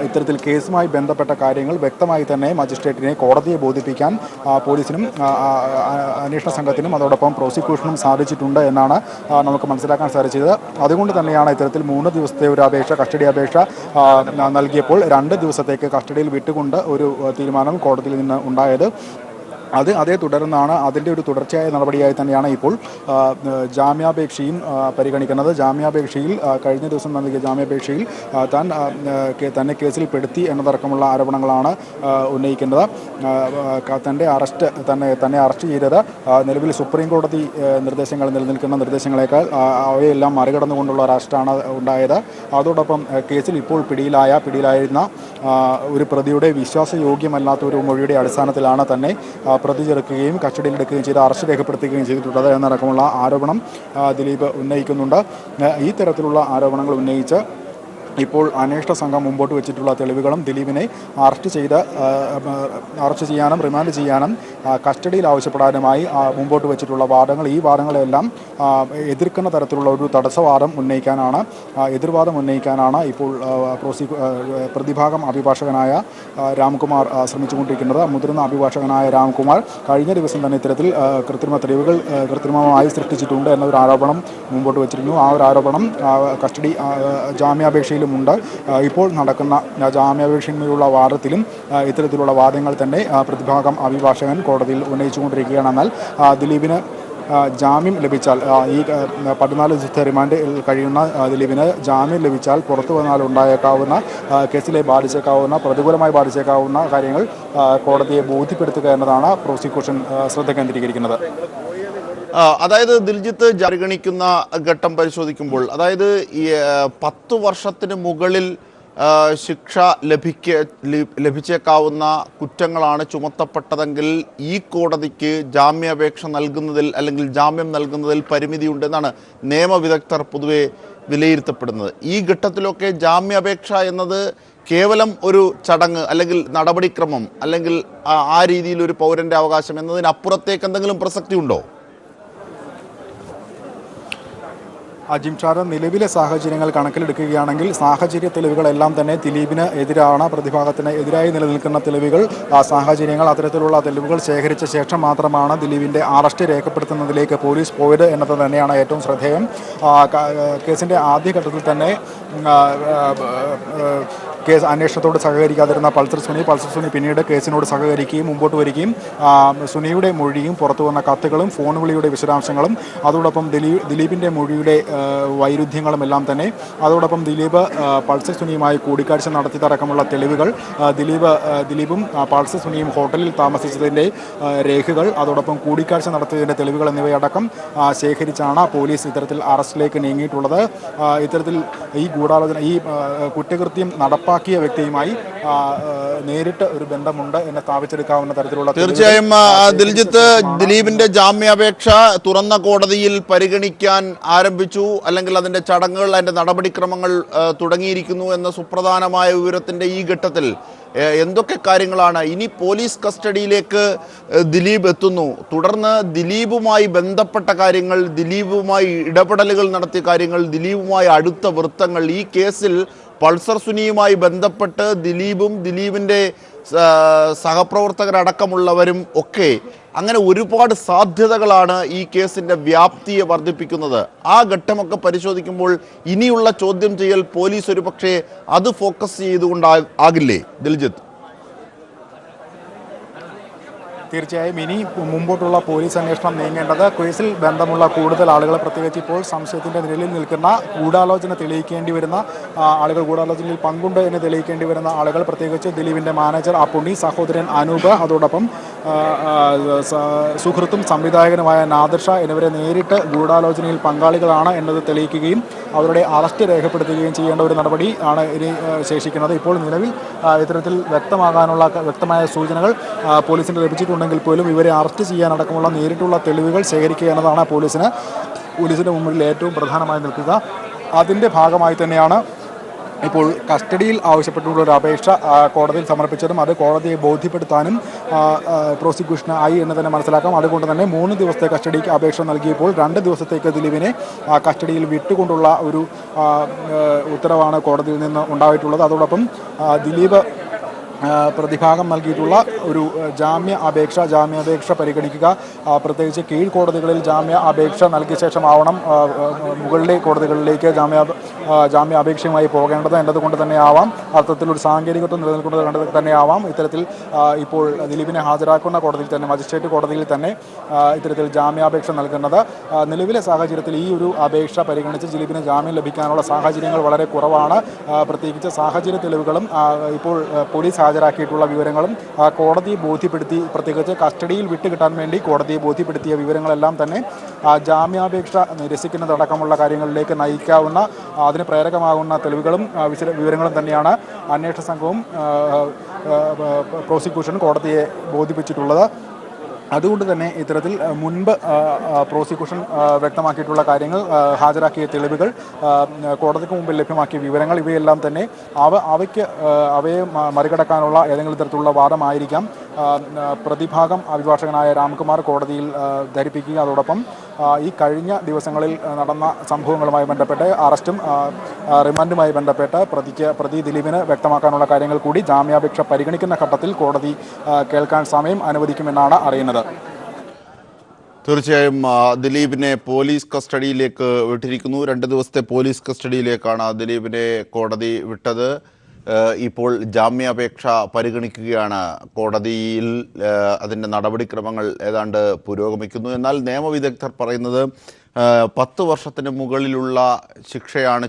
ഇത്തരത്തിൽ കേസുമായി ബന്ധപ്പെട്ട കാര്യങ്ങൾ വ്യക്തമായി തന്നെ മജിസ്ട്രേറ്റിനെ കോടതിയെ ബോധിപ്പിക്കാൻ പോലീസിനും അന്വേഷണ സംഘത്തിനും അതോടൊപ്പം പ്രോസിക്യൂഷനും സാധിച്ചിട്ടുണ്ട് എന്നാണ് നമുക്ക് മനസ്സിലാക്കാൻ സാധിച്ചത്. അതുകൊണ്ട് തന്നെയാണ് ഇത്തരത്തിൽ 3 ദിവസത്തെ ഒരു കസ്റ്റഡി അപേക്ഷ നൽകിയപ്പോൾ 2 ദിവസത്തേക്ക് കസ്റ്റഡിയിൽ വിട്ടുകൊണ്ട് ഒരു തീരുമാനം കോടതിയിൽ നിന്ന് ഉണ്ടായത്. അതേ തുടർന്നാണ് അതിൻ്റെ ഒരു തുടർച്ചയായ നടപടിയായി തന്നെയാണ് ഇപ്പോൾ ജാമ്യാപേക്ഷയും പരിഗണിക്കുന്നത്. ജാമ്യാപേക്ഷയിൽ കഴിഞ്ഞ ദിവസം നൽകിയ ജാമ്യാപേക്ഷയിൽ തന്നെ കേസിൽ പെടുത്തി എന്നതടക്കമുള്ള ആരോപണങ്ങളാണ് ഉന്നയിക്കുന്നത്. തന്നെ അറസ്റ്റ് ചെയ്തത് നിലവിൽ സുപ്രീം കോടതി നിർദ്ദേശങ്ങൾ നിലനിൽക്കുന്ന നിർദ്ദേശങ്ങളെക്കാൾ അവയെല്ലാം മറികടന്നുകൊണ്ടുള്ള അറസ്റ്റാണ് ഉണ്ടായത്. അതോടൊപ്പം കേസിൽ ഇപ്പോൾ പിടിയിലായിരുന്ന ഒരു പ്രതിയുടെ വിശ്വാസയോഗ്യമല്ലാത്ത ഒരു മൊഴിയുടെ അടിസ്ഥാനത്തിലാണ് തന്നെ പ്രതി ചേർക്കുകയും കസ്റ്റഡിയിലെടുക്കുകയും ചെയ്ത് അറസ്റ്റ് രേഖപ്പെടുത്തുകയും ചെയ്തിട്ടുള്ളത് എന്നടക്കമുള്ള ആരോപണം ദിലീപ് ഉന്നയിക്കുന്നുണ്ട്. ഈ തരത്തിലുള്ള ആരോപണങ്ങൾ ഉന്നയിച്ച് ഇപ്പോൾ അന്വേഷണ സംഘം മുമ്പോട്ട് വെച്ചിട്ടുള്ള തെളിവുകളും ദിലീപിനെ അറസ്റ്റ് ചെയ്യാനും റിമാൻഡ് ചെയ്യാനും കസ്റ്റഡിയിൽ ആവശ്യപ്പെടാനുമായി മുമ്പോട്ട് വെച്ചിട്ടുള്ള വാദങ്ങൾ, ഈ വാദങ്ങളെല്ലാം എതിർക്കുന്ന തരത്തിലുള്ള ഒരു എതിർവാദം ഉന്നയിക്കാനാണ് ഇപ്പോൾ പ്രതിഭാഗം അഭിഭാഷകനായ രാംകുമാർ ശ്രമിച്ചുകൊണ്ടിരിക്കുന്നത്. മുതിർന്ന അഭിഭാഷകനായ രാംകുമാർ കഴിഞ്ഞ ദിവസം തന്നെ ഇത്തരത്തിൽ കൃത്രിമമായി സൃഷ്ടിച്ചിട്ടുണ്ട് എന്നൊരു ആരോപണം മുമ്പോട്ട് വെച്ചിരുന്നു. ആ ഒരു ആരോപണം ജാമ്യാപേക്ഷയിൽ ഉണ്ട്. ഇപ്പോൾ നടക്കുന്ന ജാമ്യാപേക്ഷയിന്മേലുള്ള വാദത്തിലും ഇത്തരത്തിലുള്ള വാദങ്ങൾ തന്നെ പ്രതിഭാഗം അഭിഭാഷകൻ കോടതിയിൽ ഉന്നയിച്ചുകൊണ്ടിരിക്കുകയാണ്. എന്നാൽ ദിലീപിന് ജാമ്യം ലഭിച്ചാൽ, ഈ 14 ദിവസത്തെ റിമാൻഡിൽ കഴിയുന്ന ദിലീപിന് ജാമ്യം ലഭിച്ചാൽ പുറത്തു വന്നാൽ ഉണ്ടായേക്കാവുന്ന കേസിലെ പ്രതികൂലമായി ബാധിച്ചേക്കാവുന്ന കാര്യങ്ങൾ കോടതിയെ ബോധ്യപ്പെടുത്തുക എന്നതാണ് പ്രോസിക്യൂഷൻ ശ്രദ്ധ കേന്ദ്രീകരിക്കുന്നത്. അതായത് ദിൽജിത്ത് പരിഗണിക്കുന്ന ഘട്ടം പരിശോധിക്കുമ്പോൾ, അതായത് ഈ 10 വർഷത്തിന് മുകളിൽ ശിക്ഷ ലഭിച്ചേക്കാവുന്ന കുറ്റങ്ങളാണ് ചുമത്തപ്പെട്ടതെങ്കിൽ ഈ കോടതിക്ക് ജാമ്യാപേക്ഷ നൽകുന്നതിൽ അല്ലെങ്കിൽ ജാമ്യം നൽകുന്നതിൽ പരിമിതിയുണ്ടെന്നാണ് നിയമവിദഗ്ധർ പൊതുവെ വിലയിരുത്തപ്പെടുന്നത്. ഈ ഘട്ടത്തിലൊക്കെ ജാമ്യാപേക്ഷ എന്നത് കേവലം ഒരു ചടങ്ങ് അല്ലെങ്കിൽ നടപടിക്രമം അല്ലെങ്കിൽ ആ രീതിയിൽ ഒരു പൗരൻ്റെ അവകാശം എന്നതിനപ്പുറത്തേക്ക് എന്തെങ്കിലും പ്രസക്തി ഉണ്ടോ? ജിംഷാദ്, നിലവിലെ സാഹചര്യങ്ങൾ കണക്കിലെടുക്കുകയാണെങ്കിൽ സാഹചര്യ തെളിവുകളെല്ലാം തന്നെ ദിലീപിന് എതിരാണ്, പ്രതിഭാഗത്തിന് എതിരായി നിലനിൽക്കുന്ന തെളിവുകൾ, സാഹചര്യങ്ങൾ, അത്തരത്തിലുള്ള തെളിവുകൾ ശേഖരിച്ച ശേഷം മാത്രമാണ് ദിലീപിൻ്റെ അറസ്റ്റ് രേഖപ്പെടുത്തുന്നതിലേക്ക് പോലീസ് പോയത് എന്നത് തന്നെയാണ് ഏറ്റവും ശ്രദ്ധേയം. കേസിൻ്റെ ആദ്യഘട്ടത്തിൽ തന്നെ കേസ് അന്വേഷണത്തോട് സഹകരിക്കാതിരുന്ന പൾസർ സുനി പിന്നീട് കേസിനോട് സഹകരിക്കുകയും മുമ്പോട്ട് വരികയും സുനിയുടെ മൊഴിയും പുറത്തു വന്ന കത്തുകളും ഫോൺ വിളിയുടെ വിശദാംശങ്ങളും അതോടൊപ്പം ദിലീപിൻ്റെ മൊഴിയുടെ വൈരുദ്ധ്യങ്ങളും എല്ലാം തന്നെ, അതോടൊപ്പം ദിലീപ് പൾസർ സുനിയുമായി കൂടിക്കാഴ്ച നടത്തിയതടക്കമുള്ള തെളിവുകൾ, ദിലീപും പൾസർ സുനിയും ഹോട്ടലിൽ താമസിച്ചതിൻ്റെ രേഖകൾ, അതോടൊപ്പം കൂടിക്കാഴ്ച നടത്തിയതിൻ്റെ തെളിവുകൾ എന്നിവയടക്കം ശേഖരിച്ചാണ് പോലീസ് ഇത്തരത്തിൽ അറസ്റ്റിലേക്ക് നീങ്ങിയിട്ടുള്ളത്. ഇത്തരത്തിൽ ഈ ഗൂഢാലോചന, ഈ കുറ്റകൃത്യം നടപ്പാക്കിയ വ്യക്തിയുമായി നേരിട്ട് ഒരു ബന്ധമുണ്ട് എന്ന് സ്ഥാപിച്ചെടുക്കാവുന്ന തരത്തിലുള്ള തീർച്ചയായും ദിൽജിത്ത്, ദിലീപിന്റെ ജാമ്യാപേക്ഷ തുറന്ന കോടതിയിൽ പരിഗണിക്കാൻ ആരംഭിച്ചു, അല്ലെങ്കിൽ അതിന്റെ ചടങ്ങുകൾ, അതിന്റെ നടപടിക്രമങ്ങൾ തുടങ്ങിയിരിക്കുന്നു എന്ന സുപ്രധാനമായ വിവരത്തിന്റെ ഈ ഘട്ടത്തിൽ എന്തൊക്കെ കാര്യങ്ങളാണ് ഇനി? പോലീസ് കസ്റ്റഡിയിലേക്ക് ദിലീപ് എത്തുന്നു, തുടർന്ന് ദിലീപുമായി ബന്ധപ്പെട്ട കാര്യങ്ങൾ, ദിലീപുമായി ഇടപെടലുകൾ നടത്തിയ കാര്യങ്ങൾ, ദിലീപുമായി അടുത്ത വൃത്തങ്ങൾ, ഈ കേസിൽ പൾസർ സുനിയുമായി ബന്ധപ്പെട്ട് ദിലീപും ദിലീപിൻ്റെ സഹപ്രവർത്തകരടക്കമുള്ളവരും ഒക്കെ, അങ്ങനെ ഒരുപാട് സാധ്യതകളാണ് ഈ കേസിൻ്റെ വ്യാപ്തിയെ വർദ്ധിപ്പിക്കുന്നത്. ആ ഘട്ടമൊക്കെ പരിശോധിക്കുമ്പോൾ ഇനിയുള്ള ചോദ്യം ചെയ്യൽ പോലീസ് ഒരുപക്ഷെ അത് ഫോക്കസ് ചെയ്തുകൊണ്ടാകില്ലേ ദിൽജിത്ത്? തീർച്ചയായും ഇനി മുമ്പോട്ടുള്ള പോലീസ് അന്വേഷണം നീങ്ങേണ്ടത് കേസിൽ ബന്ധമുള്ള കൂടുതൽ ആളുകളെ, പ്രത്യേകിച്ച് ഇപ്പോൾ സംശയത്തിൻ്റെ നിഴലിൽ നിൽക്കുന്ന, ഗൂഢാലോചന തെളിയിക്കേണ്ടി വരുന്ന ആളുകൾ, ഗൂഢാലോചനയിൽ പങ്കുണ്ട് എന്ന് തെളിയിക്കേണ്ടി വരുന്ന ആളുകൾ, പ്രത്യേകിച്ച് ദിലീപിൻ്റെ മാനേജർ അപ്പുണ്ണി, സഹോദരൻ അനൂപ്, അതോടൊപ്പം സുഹൃത്തും സംവിധായകനുമായ നാദിർ ഷാ എന്നിവരെ നേരിട്ട് ഗൂഢാലോചനയിൽ പങ്കാളികളാണ് എന്നത് തെളിയിക്കുകയും അവരുടെ അറസ്റ്റ് രേഖപ്പെടുത്തുകയും ചെയ്യേണ്ട ഒരു നടപടി ആണ് ഇനി ശേഷിക്കുന്നത്. ഇപ്പോൾ നിലവിൽ ഇത്തരത്തിൽ വ്യക്തമായ സൂചനകൾ പോലീസിന് ലഭിച്ചിട്ടുണ്ടെങ്കിൽ പോലും ഇവരെ അറസ്റ്റ് ചെയ്യാനടക്കമുള്ള നേരിട്ടുള്ള തെളിവുകൾ ശേഖരിക്കുക എന്നതാണ് പോലീസിൻ്റെ മുമ്പിൽ ഏറ്റവും പ്രധാനമായി നിൽക്കുക. അതിൻ്റെ ഭാഗമായി തന്നെയാണ് ഇപ്പോൾ കസ്റ്റഡിയിൽ ആവശ്യപ്പെട്ടുള്ള ഒരു അപേക്ഷ കോടതിയിൽ സമർപ്പിച്ചതും അത് കോടതിയെ ബോധ്യപ്പെടുത്താനും പ്രോസിക്യൂഷന് ആയി എന്ന് തന്നെ മനസ്സിലാക്കാം. അതുകൊണ്ട് തന്നെ 3 ദിവസത്തെ കസ്റ്റഡിക്ക് അപേക്ഷ നൽകിയപ്പോൾ 2 ദിവസത്തേക്ക് ദിലീപിനെ കസ്റ്റഡിയിൽ വിട്ടുകൊണ്ടുള്ള ഒരു ഉത്തരവാണ് കോടതിയിൽ നിന്ന് ഉണ്ടായിട്ടുള്ളത്. അതോടൊപ്പം ദിലീപ് പ്രതിഭാഗം നൽകിയിട്ടുള്ള ഒരു ജാമ്യാപേക്ഷ പരിഗണിക്കുക. പ്രത്യേകിച്ച് കീഴ്ക്കോടതികളിൽ ജാമ്യാപേക്ഷ നൽകിയ ശേഷമാവണം മുകളിലെ കോടതികളിലേക്ക് ജാമ്യാപേക്ഷയുമായി പോകേണ്ടത് എന്നതുകൊണ്ട് തന്നെ ആവാം, അർത്ഥത്തിലൊരു സാങ്കേതികത്വം നിലനിൽക്കുന്നത് കണ്ടത് തന്നെ ആവാം, ഇത്തരത്തിൽ ഇപ്പോൾ ദിലീപിനെ ഹാജരാക്കുന്ന കോടതിയിൽ തന്നെ, മജിസ്ട്രേറ്റ് കോടതിയിൽ തന്നെ ഇത്തരത്തിൽ ജാമ്യാപേക്ഷ നൽകുന്നത്. നിലവിലെ സാഹചര്യത്തിൽ ഈ ഒരു അപേക്ഷ പരിഗണിച്ച് ദിലീപിന് ജാമ്യം ലഭിക്കാനുള്ള സാഹചര്യങ്ങൾ വളരെ കുറവാണ്. പ്രത്യേകിച്ച് സാഹചര്യ തെളിവുകളും ഇപ്പോൾ പോലീസ് ഹാജരാക്കിയിട്ടുള്ള വിവരങ്ങളും കോടതിയെ ബോധ്യപ്പെടുത്തി, പ്രത്യേകിച്ച് കസ്റ്റഡിയിൽ വിട്ടുകിട്ടാൻ വേണ്ടി കോടതിയെ ബോധ്യപ്പെടുത്തിയ വിവരങ്ങളെല്ലാം തന്നെ ജാമ്യാപേക്ഷ നിരസിക്കുന്നതടക്കമുള്ള കാര്യങ്ങളിലേക്ക് നയിക്കാവുന്ന, അതിന് പ്രേരകമാകുന്ന തെളിവുകളും വിവരങ്ങളും തന്നെയാണ് അന്വേഷണ സംഘവും പ്രോസിക്യൂഷൻ കോടതിയെ ബോധിപ്പിച്ചിട്ടുള്ളത്. അതുകൊണ്ട് തന്നെ ഇത്തരത്തിൽ മുൻപ് പ്രോസിക്യൂഷൻ വ്യക്തമാക്കിയിട്ടുള്ള കാര്യങ്ങൾ, ഹാജരാക്കിയ തെളിവുകൾ, കോടതിക്ക് മുമ്പിൽ ലഭ്യമാക്കിയ വിവരങ്ങൾ, ഇവയെല്ലാം തന്നെ അവയെ മറികടക്കാനുള്ള ഏതെങ്കിലും തരത്തിലുള്ള വാദമായിരിക്കാം പ്രതിഭാഗം അഭിഭാഷകനായ രാംകുമാർ കോടതിയിൽ ധരിപ്പിക്കുക. അതോടൊപ്പം ഈ കഴിഞ്ഞ ദിവസങ്ങളിൽ നടന്ന സംഭവങ്ങളുമായി ബന്ധപ്പെട്ട്, അറസ്റ്റും റിമാൻഡുമായി ബന്ധപ്പെട്ട് പ്രതി ദിലീപിന് വ്യക്തമാക്കാനുള്ള കാര്യങ്ങൾ കൂടി ജാമ്യാപേക്ഷ പരിഗണിക്കുന്ന ഘട്ടത്തിൽ കോടതി കേൾക്കാൻ സമയം അനുവദിക്കുമെന്നാണ് അറിയുന്നത്. തീർച്ചയായും ദിലീപിനെ പോലീസ് കസ്റ്റഡിയിലേക്ക് വിട്ടിരിക്കുന്നു. 2 ദിവസത്തെ പോലീസ് കസ്റ്റഡിയിലേക്കാണ് ദിലീപിനെ കോടതി വിട്ടത്. ഇപ്പോൾ ജാമ്യാപേക്ഷ പരിഗണിക്കുകയാണ് കോടതിയിൽ. അതിൻ്റെ നടപടിക്രമങ്ങൾ ഏതാണ്ട് പുരോഗമിക്കുന്നു. എന്നാൽ നിയമവിദഗ്ധർ പറയുന്നത് 10 വർഷത്തിന് മുകളിലുള്ള ശിക്ഷയാണ്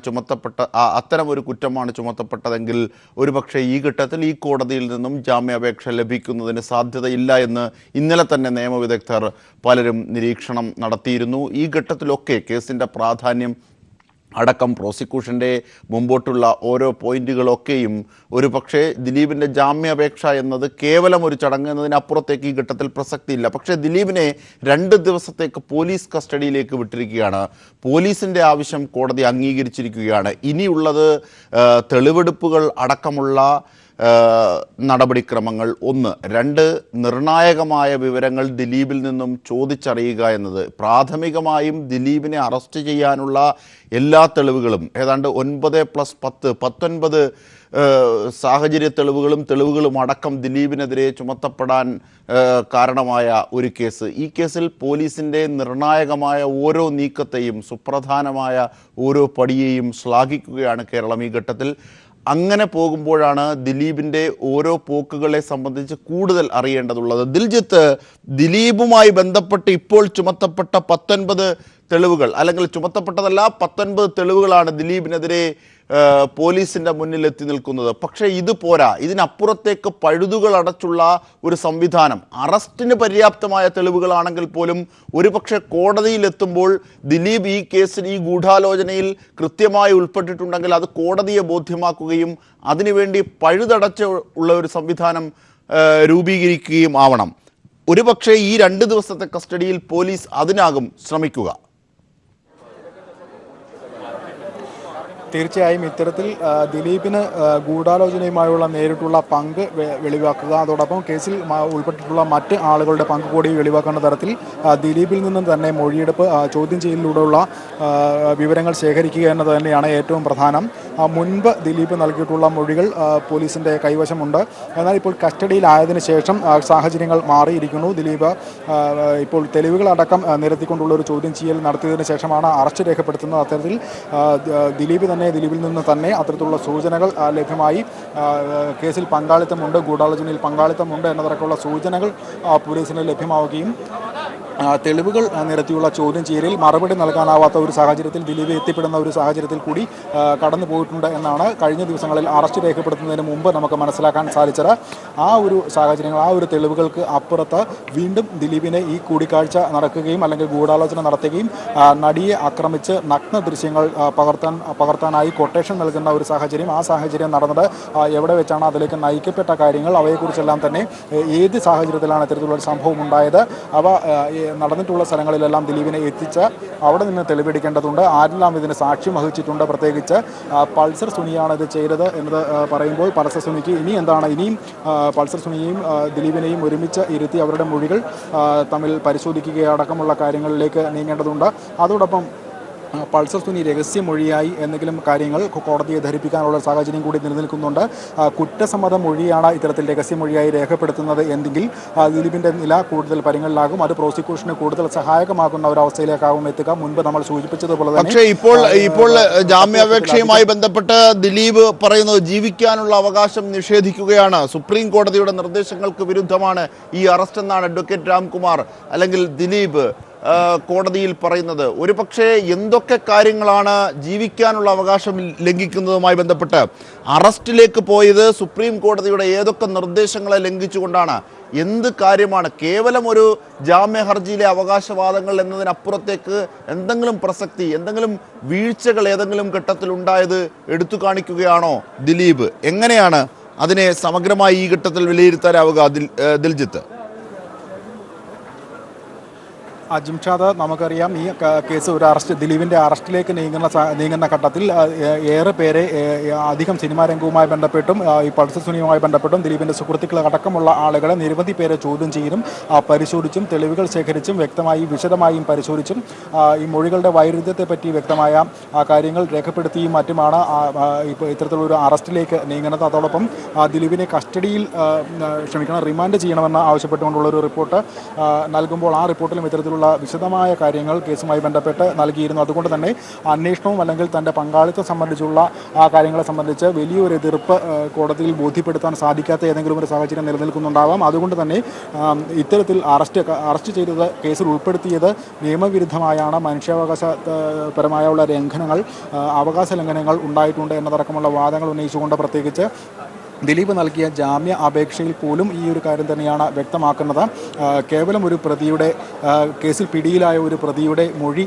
അത്തരം ഒരു കുറ്റമാണ് ചുമത്തപ്പെട്ടതെങ്കിൽ ഒരുപക്ഷെ ഈ ഘട്ടത്തിൽ ഈ കോടതിയിൽ നിന്നും ജാമ്യാപേക്ഷ ലഭിക്കുന്നതിന് സാധ്യതയില്ല എന്ന് ഇന്നലെ തന്നെ നിയമവിദഗ്ധർ പലരും നിരീക്ഷണം നടത്തിയിരുന്നു. ഈ ഘട്ടത്തിലൊക്കെ കേസിൻ്റെ പ്രാധാന്യം അടക്കം പ്രോസിക്യൂഷൻ്റെ മുമ്പോട്ടുള്ള ഓരോ പോയിന്റുകളൊക്കെയും ഒരുപക്ഷെ ദിലീപിൻ്റെ ജാമ്യാപേക്ഷ എന്നത് കേവലം ഒരു ചടങ്ങ് എന്നതിനപ്പുറത്തേക്ക് ഈ ഘട്ടത്തിൽ പ്രസക്തിയില്ല. പക്ഷേ ദിലീപിനെ 2 ദിവസത്തേക്ക് പോലീസ് കസ്റ്റഡിയിലേക്ക് വിട്ടിരിക്കുകയാണ്. പോലീസിൻ്റെ ആവശ്യം കോടതി അംഗീകരിച്ചിരിക്കുകയാണ്. ഇനിയുള്ളത് തെളിവെടുപ്പുകൾ അടക്കമുള്ള നടപടിക്രമങ്ങൾ ഒന്ന്. രണ്ട്, നിർണായകമായ വിവരങ്ങൾ ദിലീപിൽ നിന്നും ചോദിച്ചറിയുക എന്നത്. പ്രാഥമികമായും ദിലീപിനെ അറസ്റ്റ് ചെയ്യാനുള്ള എല്ലാ തെളിവുകളും ഏതാണ്ട് 9+10 19 സാഹചര്യ തെളിവുകളും അടക്കം ദിലീപിനെതിരെ ചുമത്തപ്പെടാൻ കാരണമായ ഒരു കേസ്. ഈ കേസിൽ പോലീസിൻ്റെ നിർണായകമായ ഓരോ നീക്കത്തെയും സുപ്രധാനമായ ഓരോ പടിയെയും ശ്ലാഘിക്കുകയാണ് കേരളം ഈ ഘട്ടത്തിൽ. അങ്ങനെ പോകുമ്പോഴാണ് ദിലീപിൻ്റെ ഓരോ പോക്കുകളെ സംബന്ധിച്ച് കൂടുതൽ അറിയേണ്ടതുള്ളത്. ദിൽജിത്ത്, ദിലീപുമായി ബന്ധപ്പെട്ട് ഇപ്പോൾ ചുമത്തപ്പെട്ട 19 തെളിവുകൾ, അല്ലെങ്കിൽ ചുമത്തപ്പെട്ടതല്ല 19 തെളിവുകളാണ് ദിലീപിനെതിരെ പോലീസിൻ്റെ മുന്നിൽ എത്തി നിൽക്കുന്നത്. പക്ഷേ ഇത് പോരാ. ഇതിനപ്പുറത്തേക്ക് പഴുതുകൾ അടച്ചുള്ള ഒരു സംവിധാനം, അറസ്റ്റിന് പര്യാപ്തമായ തെളിവുകളാണെങ്കിൽ പോലും ഒരുപക്ഷെ കോടതിയിലെത്തുമ്പോൾ ദിലീപ് ഈ കേസിൽ ഈ ഗൂഢാലോചനയിൽ കൃത്യമായി ഉൾപ്പെട്ടിട്ടുണ്ടെങ്കിൽ അത് കോടതിയെ ബോധ്യമാക്കുകയും അതിനുവേണ്ടി പഴുതടച്ച് ഉള്ള ഒരു സംവിധാനം രൂപീകരിക്കുകയും ആവണം. ഒരുപക്ഷെ ഈ 2 ദിവസത്തെ കസ്റ്റഡിയിൽ പോലീസ് അതിനാകും ശ്രമിക്കുക. തീർച്ചയായും ഇത്തരത്തിൽ ദിലീപിന് ഗൂഢാലോചനയുമായുള്ള നേരിട്ടുള്ള പങ്ക് വെളിവാക്കുക, അതോടൊപ്പം കേസിൽ ഉൾപ്പെട്ടിട്ടുള്ള മറ്റ് ആളുകളുടെ പങ്ക് കൂടി വെളിവാക്കുന്ന തരത്തിൽ ദിലീപിൽ നിന്നും തന്നെ മൊഴിയെടുപ്പ്, ചോദ്യം ചെയ്യലിലൂടെയുള്ള വിവരങ്ങൾ ശേഖരിക്കുക എന്നത് തന്നെയാണ് ഏറ്റവും പ്രധാനം. മുൻപ് ദിലീപ് നൽകിയിട്ടുള്ള മൊഴികൾ പോലീസിൻ്റെ കൈവശമുണ്ട്. എന്നാൽ ഇപ്പോൾ കസ്റ്റഡിയിലായതിനു ശേഷം സാഹചര്യങ്ങൾ മാറിയിരിക്കുന്നു. ദിലീപ് ഇപ്പോൾ തെളിവുകളടക്കം നിരത്തിക്കൊണ്ടുള്ള ഒരു ചോദ്യം ചെയ്യൽ നടത്തിയതിനു ശേഷമാണ് അറസ്റ്റ് രേഖപ്പെടുത്തുന്നത്. അത്തരത്തിൽ ദിലീപിൽ നിന്ന് തന്നെ അത്തരത്തിലുള്ള സൂചനകൾ ലഭ്യമായി. കേസിൽ പങ്കാളിത്തമുണ്ട്, ഗൂഢാലോചനയിൽ പങ്കാളിത്തമുണ്ട് എന്നതടക്കമുള്ള സൂചനകൾ പോലീസിന് ലഭ്യമാവുകയും തെളിവുകൾ നിരത്തിയുള്ള ചോദ്യം ചെയ്യലിൽ മറുപടി നൽകാനാവാത്ത ഒരു സാഹചര്യത്തിൽ ദിലീപ് എത്തിപ്പെടുന്ന ഒരു സാഹചര്യത്തിൽ കൂടി കടന്നു പോയിട്ടുണ്ട് എന്നാണ് കഴിഞ്ഞ ദിവസങ്ങളിൽ അറസ്റ്റ് രേഖപ്പെടുത്തുന്നതിന് മുമ്പ് നമുക്ക് മനസ്സിലാക്കാൻ സാധിച്ചത്. ആ ഒരു സാഹചര്യങ്ങൾ, ആ ഒരു തെളിവുകൾക്ക് അപ്പുറത്ത് വീണ്ടും ദിലീപിനെ ഈ കൂടിക്കാഴ്ച നടക്കുകയും അല്ലെങ്കിൽ ഗൂഢാലോചന നടത്തുകയും നടിയെ ആക്രമിച്ച് നഗ്ന ദൃശ്യങ്ങൾ പകർത്താനായി കൊട്ടേഷൻ നൽകുന്ന ഒരു സാഹചര്യം, ആ സാഹചര്യം നടന്നത് എവിടെ വെച്ചാണ്, അതിലേക്ക് നയിക്കപ്പെട്ട കാര്യങ്ങൾ, അവയെക്കുറിച്ചെല്ലാം തന്നെ ഏത് സാഹചര്യത്തിലാണ് ഇത്തരത്തിലുള്ള ഒരു സംഭവം ഉണ്ടായത്, അവ നടന്നിട്ടുള്ള സ്ഥലങ്ങളിലെല്ലാം ദിലീപിനെ എത്തിച്ച് അവിടെ നിന്ന് തെളിവെടുക്കേണ്ടതുണ്ട്. ആരെല്ലാം ഇതിന് സാക്ഷ്യം വഹിച്ചിട്ടുണ്ട്, പ്രത്യേകിച്ച് പൾസർ സുനിയാണ് ഇത് ചെയ്തത് എന്നത് പറയുമ്പോൾ പൾസർ സുനിക്ക് ഇനിയും പൾസർ സുനിയെയും ദിലീപിനെയും ഒരുമിച്ച് ഇരുത്തി അവരുടെ മൊഴികൾ തമ്മിൽ പരിശോധിക്കുകയടക്കമുള്ള കാര്യങ്ങളിലേക്ക് നീങ്ങേണ്ടതുണ്ട്. അതോടൊപ്പം പൾസർ സുനി രഹസ്യമൊഴിയായി എന്തെങ്കിലും കാര്യങ്ങൾ കോടതിയെ ധരിപ്പിക്കാനുള്ള സാഹചര്യം കൂടി നിലനിൽക്കുന്നുണ്ട്. കുറ്റസമ്മത മൊഴിയാണ് ഇത്തരത്തിൽ രഹസ്യമൊഴിയായി രേഖപ്പെടുത്തുന്നത് എങ്കിൽ ദിലീപിൻ്റെ നില കൂടുതൽ പരിങ്ങളിലാകും. അത് പ്രോസിക്യൂഷന് കൂടുതൽ സഹായകമാകുന്ന ഒരു അവസ്ഥയിലേക്കാവും എത്തുക. മുൻപ് നമ്മൾ സൂചിപ്പിച്ചതുപോലെ തന്നെ പക്ഷേ ഇപ്പോൾ ജാമ്യാപേക്ഷയുമായി ബന്ധപ്പെട്ട് ദിലീപ് പറയുന്നത് ജീവിക്കാനുള്ള അവകാശം നിഷേധിക്കുകയാണ്, സുപ്രീം കോടതിയുടെ നിർദ്ദേശങ്ങൾക്ക് വിരുദ്ധമാണ് ഈ അറസ്റ്റ് എന്നാണ് അഡ്വക്കേറ്റ് രാംകുമാർ അല്ലെങ്കിൽ ദിലീപ് കോടതിയിൽ പറയുന്നത്. ഒരുപക്ഷെ എന്തൊക്കെ കാര്യങ്ങളാണ് ജീവിക്കാനുള്ള അവകാശം ലംഘിക്കുന്നതുമായി ബന്ധപ്പെട്ട് അറസ്റ്റിലേക്ക് പോയത് സുപ്രീം കോടതിയുടെ ഏതൊക്കെ നിർദ്ദേശങ്ങളെ ലംഘിച്ചുകൊണ്ടാണ്? എന്ത് കാര്യമാണ് കേവലം ഒരു ജാമ്യ ഹർജിയിലെ അവകാശവാദങ്ങൾ എന്നതിനപ്പുറത്തേക്ക് എന്തെങ്കിലും പ്രസക്തി, എന്തെങ്കിലും വീഴ്ചകൾ ഏതെങ്കിലും ഘട്ടത്തിൽ ഉണ്ടായത് എടുത്തു കാണിക്കുകയാണോ ദിലീപ്? എങ്ങനെയാണ് അതിനെ സമഗ്രമായി ഈ ഘട്ടത്തിൽ വിലയിരുത്താനാവുക ദിൽജിത്ത്? ജിംഷാദ്, നമുക്കറിയാം ഈ കേസ് ഒരു ദിലീപിൻ്റെ അറസ്റ്റിലേക്ക് നീങ്ങുന്ന ഘട്ടത്തിൽ ഏറെ പേരെ അധികം സിനിമാ രംഗവുമായി ബന്ധപ്പെട്ടും ഈ പൾസർ സുനിയുമായി ബന്ധപ്പെട്ടും ദിലീപിൻ്റെ സുഹൃത്തുക്കൾ അടക്കമുള്ള ആളുകളെ നിരവധി പേരെ ചോദ്യം ചെയ്തും പരിശോധിച്ചും തെളിവുകൾ ശേഖരിച്ചും വിശദമായും പരിശോധിച്ചും ഈ മൊഴികളുടെ വൈരുദ്ധ്യത്തെപ്പറ്റി വ്യക്തമായ കാര്യങ്ങൾ രേഖപ്പെടുത്തിയും മറ്റുമാണ് ഇപ്പോൾ ഇത്തരത്തിലൊരു അറസ്റ്റിലേക്ക് നീങ്ങുന്നത്. അതോടൊപ്പം ദിലീപിനെ കസ്റ്റഡിയിൽ റിമാൻഡ് ചെയ്യണമെന്ന് ആവശ്യപ്പെട്ടുകൊണ്ടുള്ളൊരു റിപ്പോർട്ട് നൽകുമ്പോൾ ആ റിപ്പോർട്ടിലും ഇത്തരത്തിലുള്ള വിശദമായ കാര്യങ്ങൾ കേസുമായി ബന്ധപ്പെട്ട് നൽകിയിരുന്നു. അതുകൊണ്ട് തന്നെ അന്വേഷണവും അല്ലെങ്കിൽ തൻ്റെ പങ്കാളിത്തം സംബന്ധിച്ചുള്ള ആ കാര്യങ്ങളെ സംബന്ധിച്ച് വലിയൊരു എതിർപ്പ് കോടതിയിൽ ബോധ്യപ്പെടുത്താൻ സാധിക്കാത്ത ഏതെങ്കിലും ഒരു സാഹചര്യം നിലനിൽക്കുന്നുണ്ടാവാം. അതുകൊണ്ട് തന്നെ ഇത്തരത്തിൽ അറസ്റ്റ് ചെയ്തത്, കേസിൽ ഉൾപ്പെടുത്തിയത് നിയമവിരുദ്ധമായാണ്, മനുഷ്യാവകാശപരമായുള്ള ലംഘനങ്ങൾ, അവകാശ ലംഘനങ്ങൾ ഉണ്ടായിട്ടുണ്ട് എന്നതടക്കമുള്ള വാദങ്ങൾ ഉന്നയിച്ചുകൊണ്ട് പ്രത്യേകിച്ച് ദിലീപ് നൽകിയ ജാമ്യ അപേക്ഷയിൽ പോലും ഈ ഒരു കാര്യം തന്നെയാണ് വ്യക്തമാക്കുന്നത്. കേവലം ഒരു പ്രതിയുടെ കേസിൽ പിടിയിലായ ഒരു പ്രതിയുടെ മൊഴി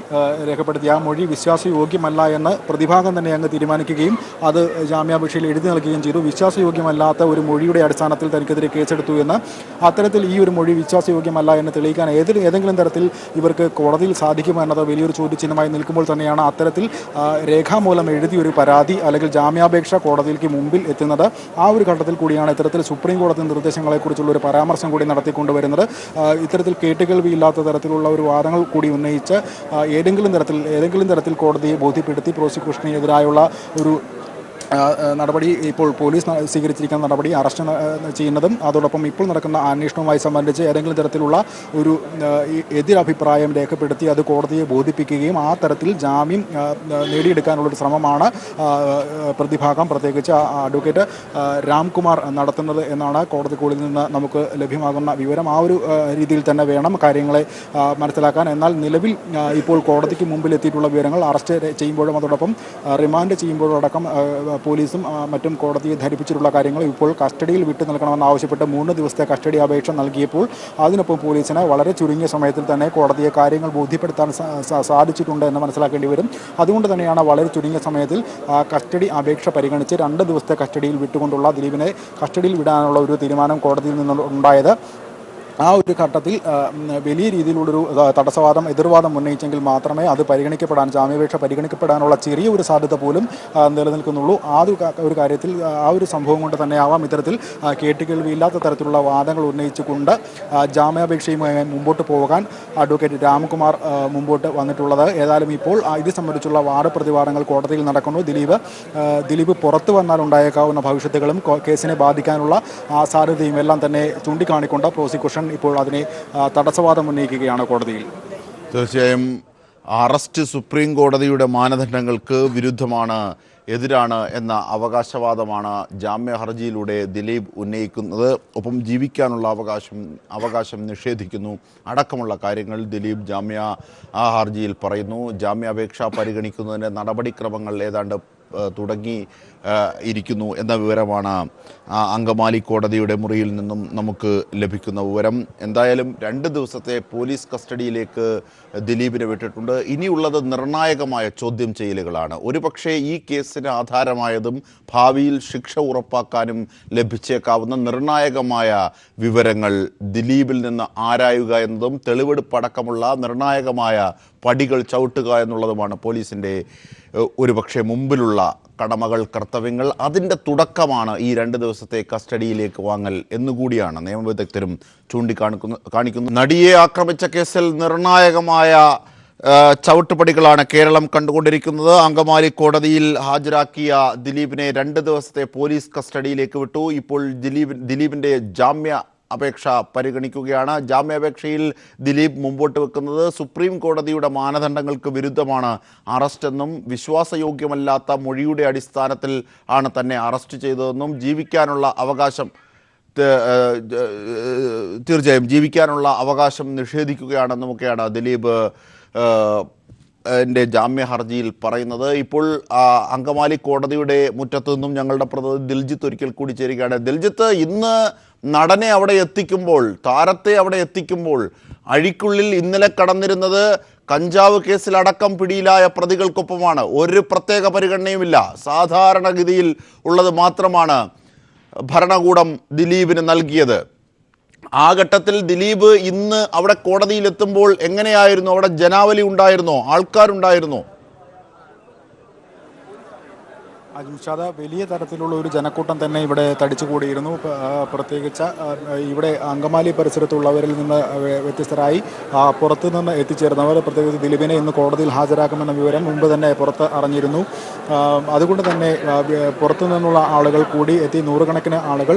രേഖപ്പെടുത്തിയ ആ മൊഴി വിശ്വാസയോഗ്യമല്ല എന്ന് പ്രതിഭാഗം തന്നെ അങ്ങ് തീരുമാനിക്കുകയും അത് ജാമ്യാപേക്ഷയിൽ എഴുതി നൽകുകയും ചെയ്തു. വിശ്വാസയോഗ്യമല്ലാത്ത ഒരു മൊഴിയുടെ അടിസ്ഥാനത്തിൽ തനിക്കെതിരെ കേസെടുത്തു എന്ന്, അത്തരത്തിൽ ഈ ഒരു മൊഴി വിശ്വാസയോഗ്യമല്ല എന്ന് തെളിയിക്കാൻ ഏതെങ്കിലും തരത്തിൽ ഇവർക്ക് കോടതിയിൽ സാധിക്കുമോ എന്നത് വലിയൊരു ചോദ്യചിഹ്നമായി നിൽക്കുമ്പോൾ തന്നെയാണ് അത്തരത്തിൽ രേഖാമൂലം എഴുതിയൊരു പരാതി അല്ലെങ്കിൽ ജാമ്യാപേക്ഷ കോടതിയിലേക്ക് മുമ്പിൽ എത്തുന്നത്. ആ ഒരു ഘട്ടത്തിൽ കൂടിയാണ് ഇത്തരത്തിൽ സുപ്രീം കോടതി നിർദ്ദേശങ്ങളെക്കുറിച്ചുള്ള ഒരു പരാമർശം കൂടി നടത്തിക്കൊണ്ടുവരുന്നത്. ഇത്തരത്തിൽ കേട്ടുകേൾവിയില്ലാത്ത തരത്തിലുള്ള ഒരു വാദങ്ങൾ കൂടി ഉന്നയിച്ച് ഏതെങ്കിലും തരത്തിൽ കോടതിയെ ബോധ്യപ്പെടുത്തി പ്രോസിക്യൂഷനെതിരായുള്ള ഒരു നടപടി ഇപ്പോൾ പോലീസ് സ്വീകരിച്ചിരിക്കുന്ന നടപടി അറസ്റ്റ് ചെയ്യുന്നതും അതോടൊപ്പം ഇപ്പോൾ നടക്കുന്ന അന്വേഷണവുമായി സംബന്ധിച്ച് ഏതെങ്കിലും തരത്തിലുള്ള ഒരു എതിരഭിപ്രായം രേഖപ്പെടുത്തി അത് കോടതിയെ ബോധിപ്പിക്കുകയും ആ തരത്തിൽ ജാമ്യം നേടിയെടുക്കാനുള്ളൊരു ശ്രമമാണ് പ്രതിഭാഗം പ്രത്യേകിച്ച് അഡ്വക്കേറ്റ് രാംകുമാർ നടത്തുന്നത് എന്നാണ് കോടതിക്കുള്ളിൽ നിന്ന് നമുക്ക് ലഭ്യമാകുന്ന വിവരം. ആ ഒരു രീതിയിൽ തന്നെ വേണം കാര്യങ്ങളെ മനസ്സിലാക്കാൻ. എന്നാൽ നിലവിൽ ഇപ്പോൾ കോടതിക്ക് മുമ്പിൽ എത്തിയിട്ടുള്ള വിവരങ്ങൾ അറസ്റ്റ് ചെയ്യുമ്പോഴും അതോടൊപ്പം റിമാൻഡ് ചെയ്യുമ്പോഴടക്കം പോലീസും മറ്റും കോടതിയെ ധരിപ്പിച്ചിട്ടുള്ള കാര്യങ്ങൾ ഇപ്പോൾ കസ്റ്റഡിയിൽ വിട്ടു നൽകണമെന്നാവശ്യപ്പെട്ട് 3 ദിവസത്തെ കസ്റ്റഡി അപേക്ഷ നൽകിയപ്പോൾ അതിനൊപ്പം പോലീസിന് വളരെ ചുരുങ്ങിയ സമയത്തിൽ തന്നെ കോടതിയെ കാര്യങ്ങൾ ബോധ്യപ്പെടുത്താൻ സാധിച്ചിട്ടുണ്ട് എന്ന് മനസ്സിലാക്കേണ്ടി വരും. അതുകൊണ്ട് തന്നെയാണ് വളരെ ചുരുങ്ങിയ സമയത്തിൽ കസ്റ്റഡി അപേക്ഷ പരിഗണിച്ച് 2 ദിവസത്തെ കസ്റ്റഡിയിൽ വിട്ടുകൊണ്ടുള്ള ദിലീപിനെ കസ്റ്റഡിയിൽ വിടാനുള്ള ഒരു തീരുമാനം കോടതിയിൽ നിന്നുണ്ടായത്. ആ ഒരു ഘട്ടത്തിൽ വലിയ രീതിയിലുള്ളൊരു എതിർവാദം ഉന്നയിച്ചെങ്കിൽ മാത്രമേ അത് ജാമ്യാപേക്ഷ പരിഗണിക്കപ്പെടാനുള്ള ചെറിയൊരു സാധ്യത പോലും നിലനിൽക്കുന്നുള്ളൂ. ഒരു കാര്യത്തിൽ ആ ഒരു സംഭവം കൊണ്ട് തന്നെ ആവാം ഇത്തരത്തിൽ കേട്ടുകേൾവിയില്ലാത്ത തരത്തിലുള്ള വാദങ്ങൾ ഉന്നയിച്ചുകൊണ്ട് ജാമ്യാപേക്ഷയുമായി മുമ്പോട്ട് പോകാൻ അഡ്വക്കേറ്റ് രാംകുമാർ മുമ്പോട്ട് വന്നിട്ടുള്ളത്. ഏതായാലും ഇപ്പോൾ ഇത് സംബന്ധിച്ചുള്ള വാദപ്രതിവാദങ്ങൾ കോടതിയിൽ നടക്കുന്നു. ദിലീപ് പുറത്തു വന്നാൽ ഉണ്ടായേക്കാവുന്ന ഭവിഷ്യത്തുകളും കേസിനെ ബാധിക്കാനുള്ള സാധ്യതയും എല്ലാം തന്നെ ചൂണ്ടിക്കാണിക്കൊണ്ട് പ്രോസിക്യൂഷൻ ഇപ്പോൾ അതിനെ തടസ്സവാദം ഉന്നയിക്കുകയാണ് കോടതിയിൽ. തീർച്ചയായും അറസ്റ്റ് സുപ്രീം കോടതിയുടെ മാനദണ്ഡങ്ങൾക്ക് എതിരാണ് എന്ന അവകാശവാദമാണ് ജാമ്യ ഹർജിയിലൂടെ ദിലീപ് ഉന്നയിക്കുന്നത്. ഒപ്പം ജീവിക്കാനുള്ള അവകാശം നിഷേധിക്കുന്നു അടക്കമുള്ള കാര്യങ്ങൾ ദിലീപ് ഹർജിയിൽ പറയുന്നു. ജാമ്യാപേക്ഷ പരിഗണിക്കുന്നതിൻ്റെ നടപടിക്രമങ്ങൾ ഏതാണ്ട് ഇരിക്കുന്നു എന്ന വിവരമാണ് അങ്കമാലി കോടതിയുടെ മുറിയിൽ നിന്നും നമുക്ക് ലഭിക്കുന്ന വിവരം. എന്തായാലും 2 ദിവസത്തെ പോലീസ് കസ്റ്റഡിയിലേക്ക് ദിലീപിനെ വിട്ടിട്ടുണ്ട്. ഇനിയുള്ളത് നിർണായകമായ ചോദ്യം ചെയ്യലുകളാണ്. ഒരുപക്ഷെ ഈ കേസിന് ആധാരമായതും ഭാവിയിൽ ശിക്ഷ ഉറപ്പാക്കാനും ലഭിച്ചേക്കാവുന്ന നിർണായകമായ വിവരങ്ങൾ ദിലീപിൽ നിന്ന് ആരായുക എന്നതും തെളിവെടുപ്പടക്കമുള്ള നിർണായകമായ പടികൾ ചവിട്ടുക എന്നുള്ളതുമാണ് പോലീസിൻ്റെ ഒരുപക്ഷെ മുമ്പിലുള്ള കടമകൾ, കർത്തവ്യങ്ങൾ. അതിൻ്റെ തുടക്കമാണ് ഈ 2 ദിവസത്തെ കസ്റ്റഡിയിലേക്ക് വാങ്ങൽ എന്നുകൂടിയാണ് നിയമവിദഗ്ധരും കാണിക്കുന്നത്. നടിയെ ആക്രമിച്ച കേസിൽ നിർണായകമായ ചവിട്ടുപടികളാണ് കേരളം കണ്ടുകൊണ്ടിരിക്കുന്നത്. അങ്കമാലി കോടതിയിൽ ഹാജരാക്കിയ ദിലീപിനെ 2 ദിവസത്തെ പോലീസ് കസ്റ്റഡിയിലേക്ക് വിട്ടു. ഇപ്പോൾ ദിലീപിൻ്റെ അപേക്ഷ പരിഗണിക്കുകയാണ്. ജാമ്യാപേക്ഷയിൽ ദിലീപ് മുമ്പോട്ട് വെക്കുന്നത് സുപ്രീം കോടതിയുടെ മാനദണ്ഡങ്ങൾക്ക് വിരുദ്ധമാണ് അറസ്റ്റെന്നും വിശ്വാസയോഗ്യമല്ലാത്ത മൊഴിയുടെ അടിസ്ഥാനത്തിൽ ആണ് തന്നെ അറസ്റ്റ് ചെയ്തതെന്നും ജീവിക്കാനുള്ള അവകാശം നിഷേധിക്കുകയാണെന്നുമൊക്കെയാണ് ദിലീപ് ജാമ്യ ഹർജിയിൽ പറയുന്നത്. ഇപ്പോൾ അങ്കമാലി കോടതിയുടെ മുറ്റത്തു നിന്നും ഞങ്ങളുടെ പ്രതിനിധി ദിൽജിത്ത് ഒരിക്കൽ കൂടി ചേരുകയാണ്. ദിൽജിത്ത്, ഇന്ന് നടനെ അവിടെ എത്തിക്കുമ്പോൾ, താരത്തെ അവിടെ എത്തിക്കുമ്പോൾ അഴിക്കുള്ളിൽ ഇന്നലെ കടന്നിരുന്നത് കഞ്ചാവ് കേസിലടക്കം പിടിയിലായ പ്രതികൾക്കൊപ്പമാണ്. ഒരു പ്രത്യേക പരിഗണനയുമില്ല. സാധാരണഗതിയിൽ ഉള്ളത് മാത്രമാണ് ഭരണകൂടം ദിലീപിന് നൽകിയത്. ആ ഘട്ടത്തിൽ ദിലീപ് ഇന്ന് അവിടെ കോടതിയിലെത്തുമ്പോൾ എങ്ങനെയായിരുന്നു? അവിടെ ജനാവലി ഉണ്ടായിരുന്നോ? ആൾക്കാരുണ്ടായിരുന്നോ? അജിംഷാദ്, വലിയ തരത്തിലുള്ള ഒരു ജനക്കൂട്ടം തന്നെ ഇവിടെ തടിച്ചുകൂടിയിരുന്നു. പ്രത്യേകിച്ച് ഇവിടെ അങ്കമാലി പരിസരത്തുള്ളവരിൽ നിന്ന് വ്യത്യസ്തരായി പുറത്തുനിന്ന് എത്തിച്ചേർന്നവർ പ്രത്യേകിച്ച് ദിലീപിനെ ഇന്ന് കോടതിയിൽ ഹാജരാക്കുമെന്ന വിവരം മുമ്പ് തന്നെ പുറത്ത് അറിഞ്ഞിരുന്നു. അതുകൊണ്ട് തന്നെ പുറത്തു നിന്നുള്ള ആളുകൾ കൂടി എത്തി, നൂറുകണക്കിന് ആളുകൾ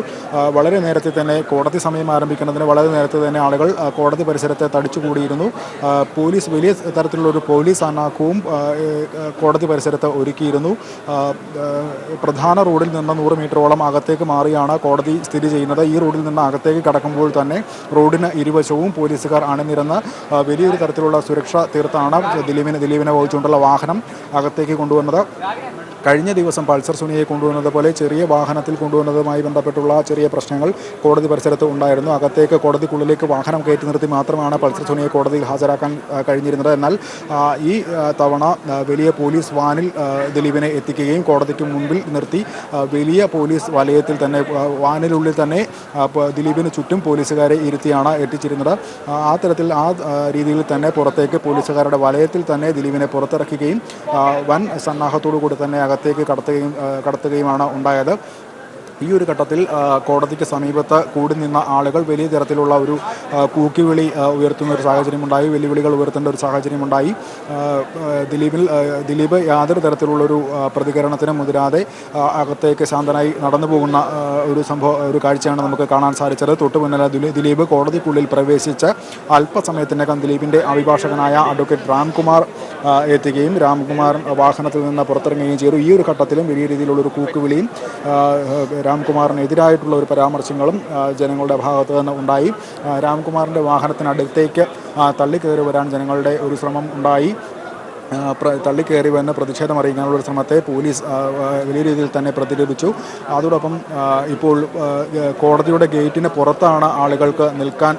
വളരെ നേരത്തെ തന്നെ കോടതി സമയം ആരംഭിക്കുന്നതിന് വളരെ നേരത്തെ തന്നെ ആളുകൾ കോടതി പരിസരത്ത് തടിച്ചുകൂടിയിരുന്നു. പോലീസ് വലിയ തരത്തിലുള്ള ഒരു പോലീസ് ആനാക്കവും കോടതി പരിസരത്ത് ഒരുക്കിയിരുന്നു. പ്രധാന റോഡിൽ നിന്ന് 100 മീറ്ററോളം അകത്തേക്ക് മാറിയാണ് കോടതി സ്ഥിതി ചെയ്യുന്നത്. ഈ റോഡിൽ നിന്ന് അകത്തേക്ക് കടക്കുമ്പോൾ തന്നെ റോഡിന് ഇരുവശവും പോലീസുകാർ അണിനിരന്ന് വലിയൊരു തരത്തിലുള്ള സുരക്ഷ തീർത്താണ് ദിലീപിനെ വഹിച്ചുകൊണ്ടുള്ള വാഹനം അകത്തേക്ക് കൊണ്ടുവന്നത്. കഴിഞ്ഞ ദിവസം പൾസർ സുനിയെ കൊണ്ടുവന്നത് പോലെ ചെറിയ വാഹനത്തിൽ കൊണ്ടുവന്നതുമായി ബന്ധപ്പെട്ടുള്ള ചെറിയ പ്രശ്നങ്ങൾ കോടതി പരിസരത്ത് ഉണ്ടായിരുന്നു. അകത്തേക്ക് കോടതിക്കുള്ളിലേക്ക് വാഹനം കയറ്റി നിർത്തി മാത്രമാണ് പൾസർ സുനിയെ കോടതിയിൽ ഹാജരാക്കാൻ കഴിഞ്ഞിരുന്നത്. എന്നാൽ ഈ തവണ വലിയ പോലീസ് വാനിൽ ദിലീപിനെ എത്തിക്കുകയും കോടതിക്ക് മുൻപിൽ നിർത്തി വലിയ പോലീസ് വലയത്തിൽ തന്നെ വാനിനുള്ളിൽ തന്നെ ദിലീപിന് ചുറ്റും പോലീസുകാരെ ഇരുത്തിയാണ് എത്തിച്ചിരുന്നത്. ആ തരത്തിൽ ആ രീതിയിൽ തന്നെ പുറത്തേക്ക് പോലീസുകാരുടെ വലയത്തിൽ തന്നെ ദിലീപിനെ പുറത്തിറക്കുകയും വൻ സന്നാഹത്തോടു കൂടി തന്നെ അകത്തേക്ക് കടത്തുകയുമാണ് ഉണ്ടായത്. ഈ ഒരു ഘട്ടത്തിൽ കോടതിക്ക് സമീപത്ത് കൂടി നിന്ന ആളുകൾ വലിയ തരത്തിലുള്ള ഒരു കൂക്കിവിളി ഉയർത്തുന്ന ഒരു സാഹചര്യമുണ്ടായി, വെല്ലുവിളികൾ ഉയർത്തേണ്ട ഒരു സാഹചര്യമുണ്ടായി. ദിലീപ് യാതൊരു തരത്തിലുള്ളൊരു പ്രതികരണത്തിന് മുതിരാതെ അകത്തേക്ക് ശാന്തനായി നടന്നു പോകുന്ന ഒരു കാഴ്ചയാണ് നമുക്ക് കാണാൻ സാധിച്ചത്. തൊട്ടു മുന്നിൽ ദിലീപ് കോടതിക്കുള്ളിൽ പ്രവേശിച്ച് അല്പസമയത്തിനകം ദിലീപിൻ്റെ അഭിഭാഷകനായ അഡ്വക്കേറ്റ് രാംകുമാർ എത്തുകയും രാംകുമാർ വാഹനത്തിൽ നിന്ന് പുറത്തിറങ്ങുകയും ചെയ്തു. ഈ ഒരു ഘട്ടത്തിലും വലിയ രീതിയിലുള്ളൊരു കൂക്കുവിളിയും രാംകുമാറിനെതിരായിട്ടുള്ള ഒരു പരാമർശങ്ങളും ജനങ്ങളുടെ ഭാഗത്ത് നിന്ന് ഉണ്ടായി. രാംകുമാറിൻ്റെ വാഹനത്തിനടുത്തേക്ക് തള്ളിക്കയറി വരാൻ ജനങ്ങളുടെ ഒരു ശ്രമം ഉണ്ടായി. തള്ളിക്കയറി വന്ന് പ്രതിഷേധം അറിയിക്കാനുള്ള ഒരു ശ്രമത്തെ പോലീസ് വലിയ രീതിയിൽ തന്നെ പ്രതിരോധിച്ചു. അതോടൊപ്പം ഇപ്പോൾ കോടതിയുടെ ഗേറ്റിന് പുറത്താണ് ആളുകൾക്ക് നിൽക്കാൻ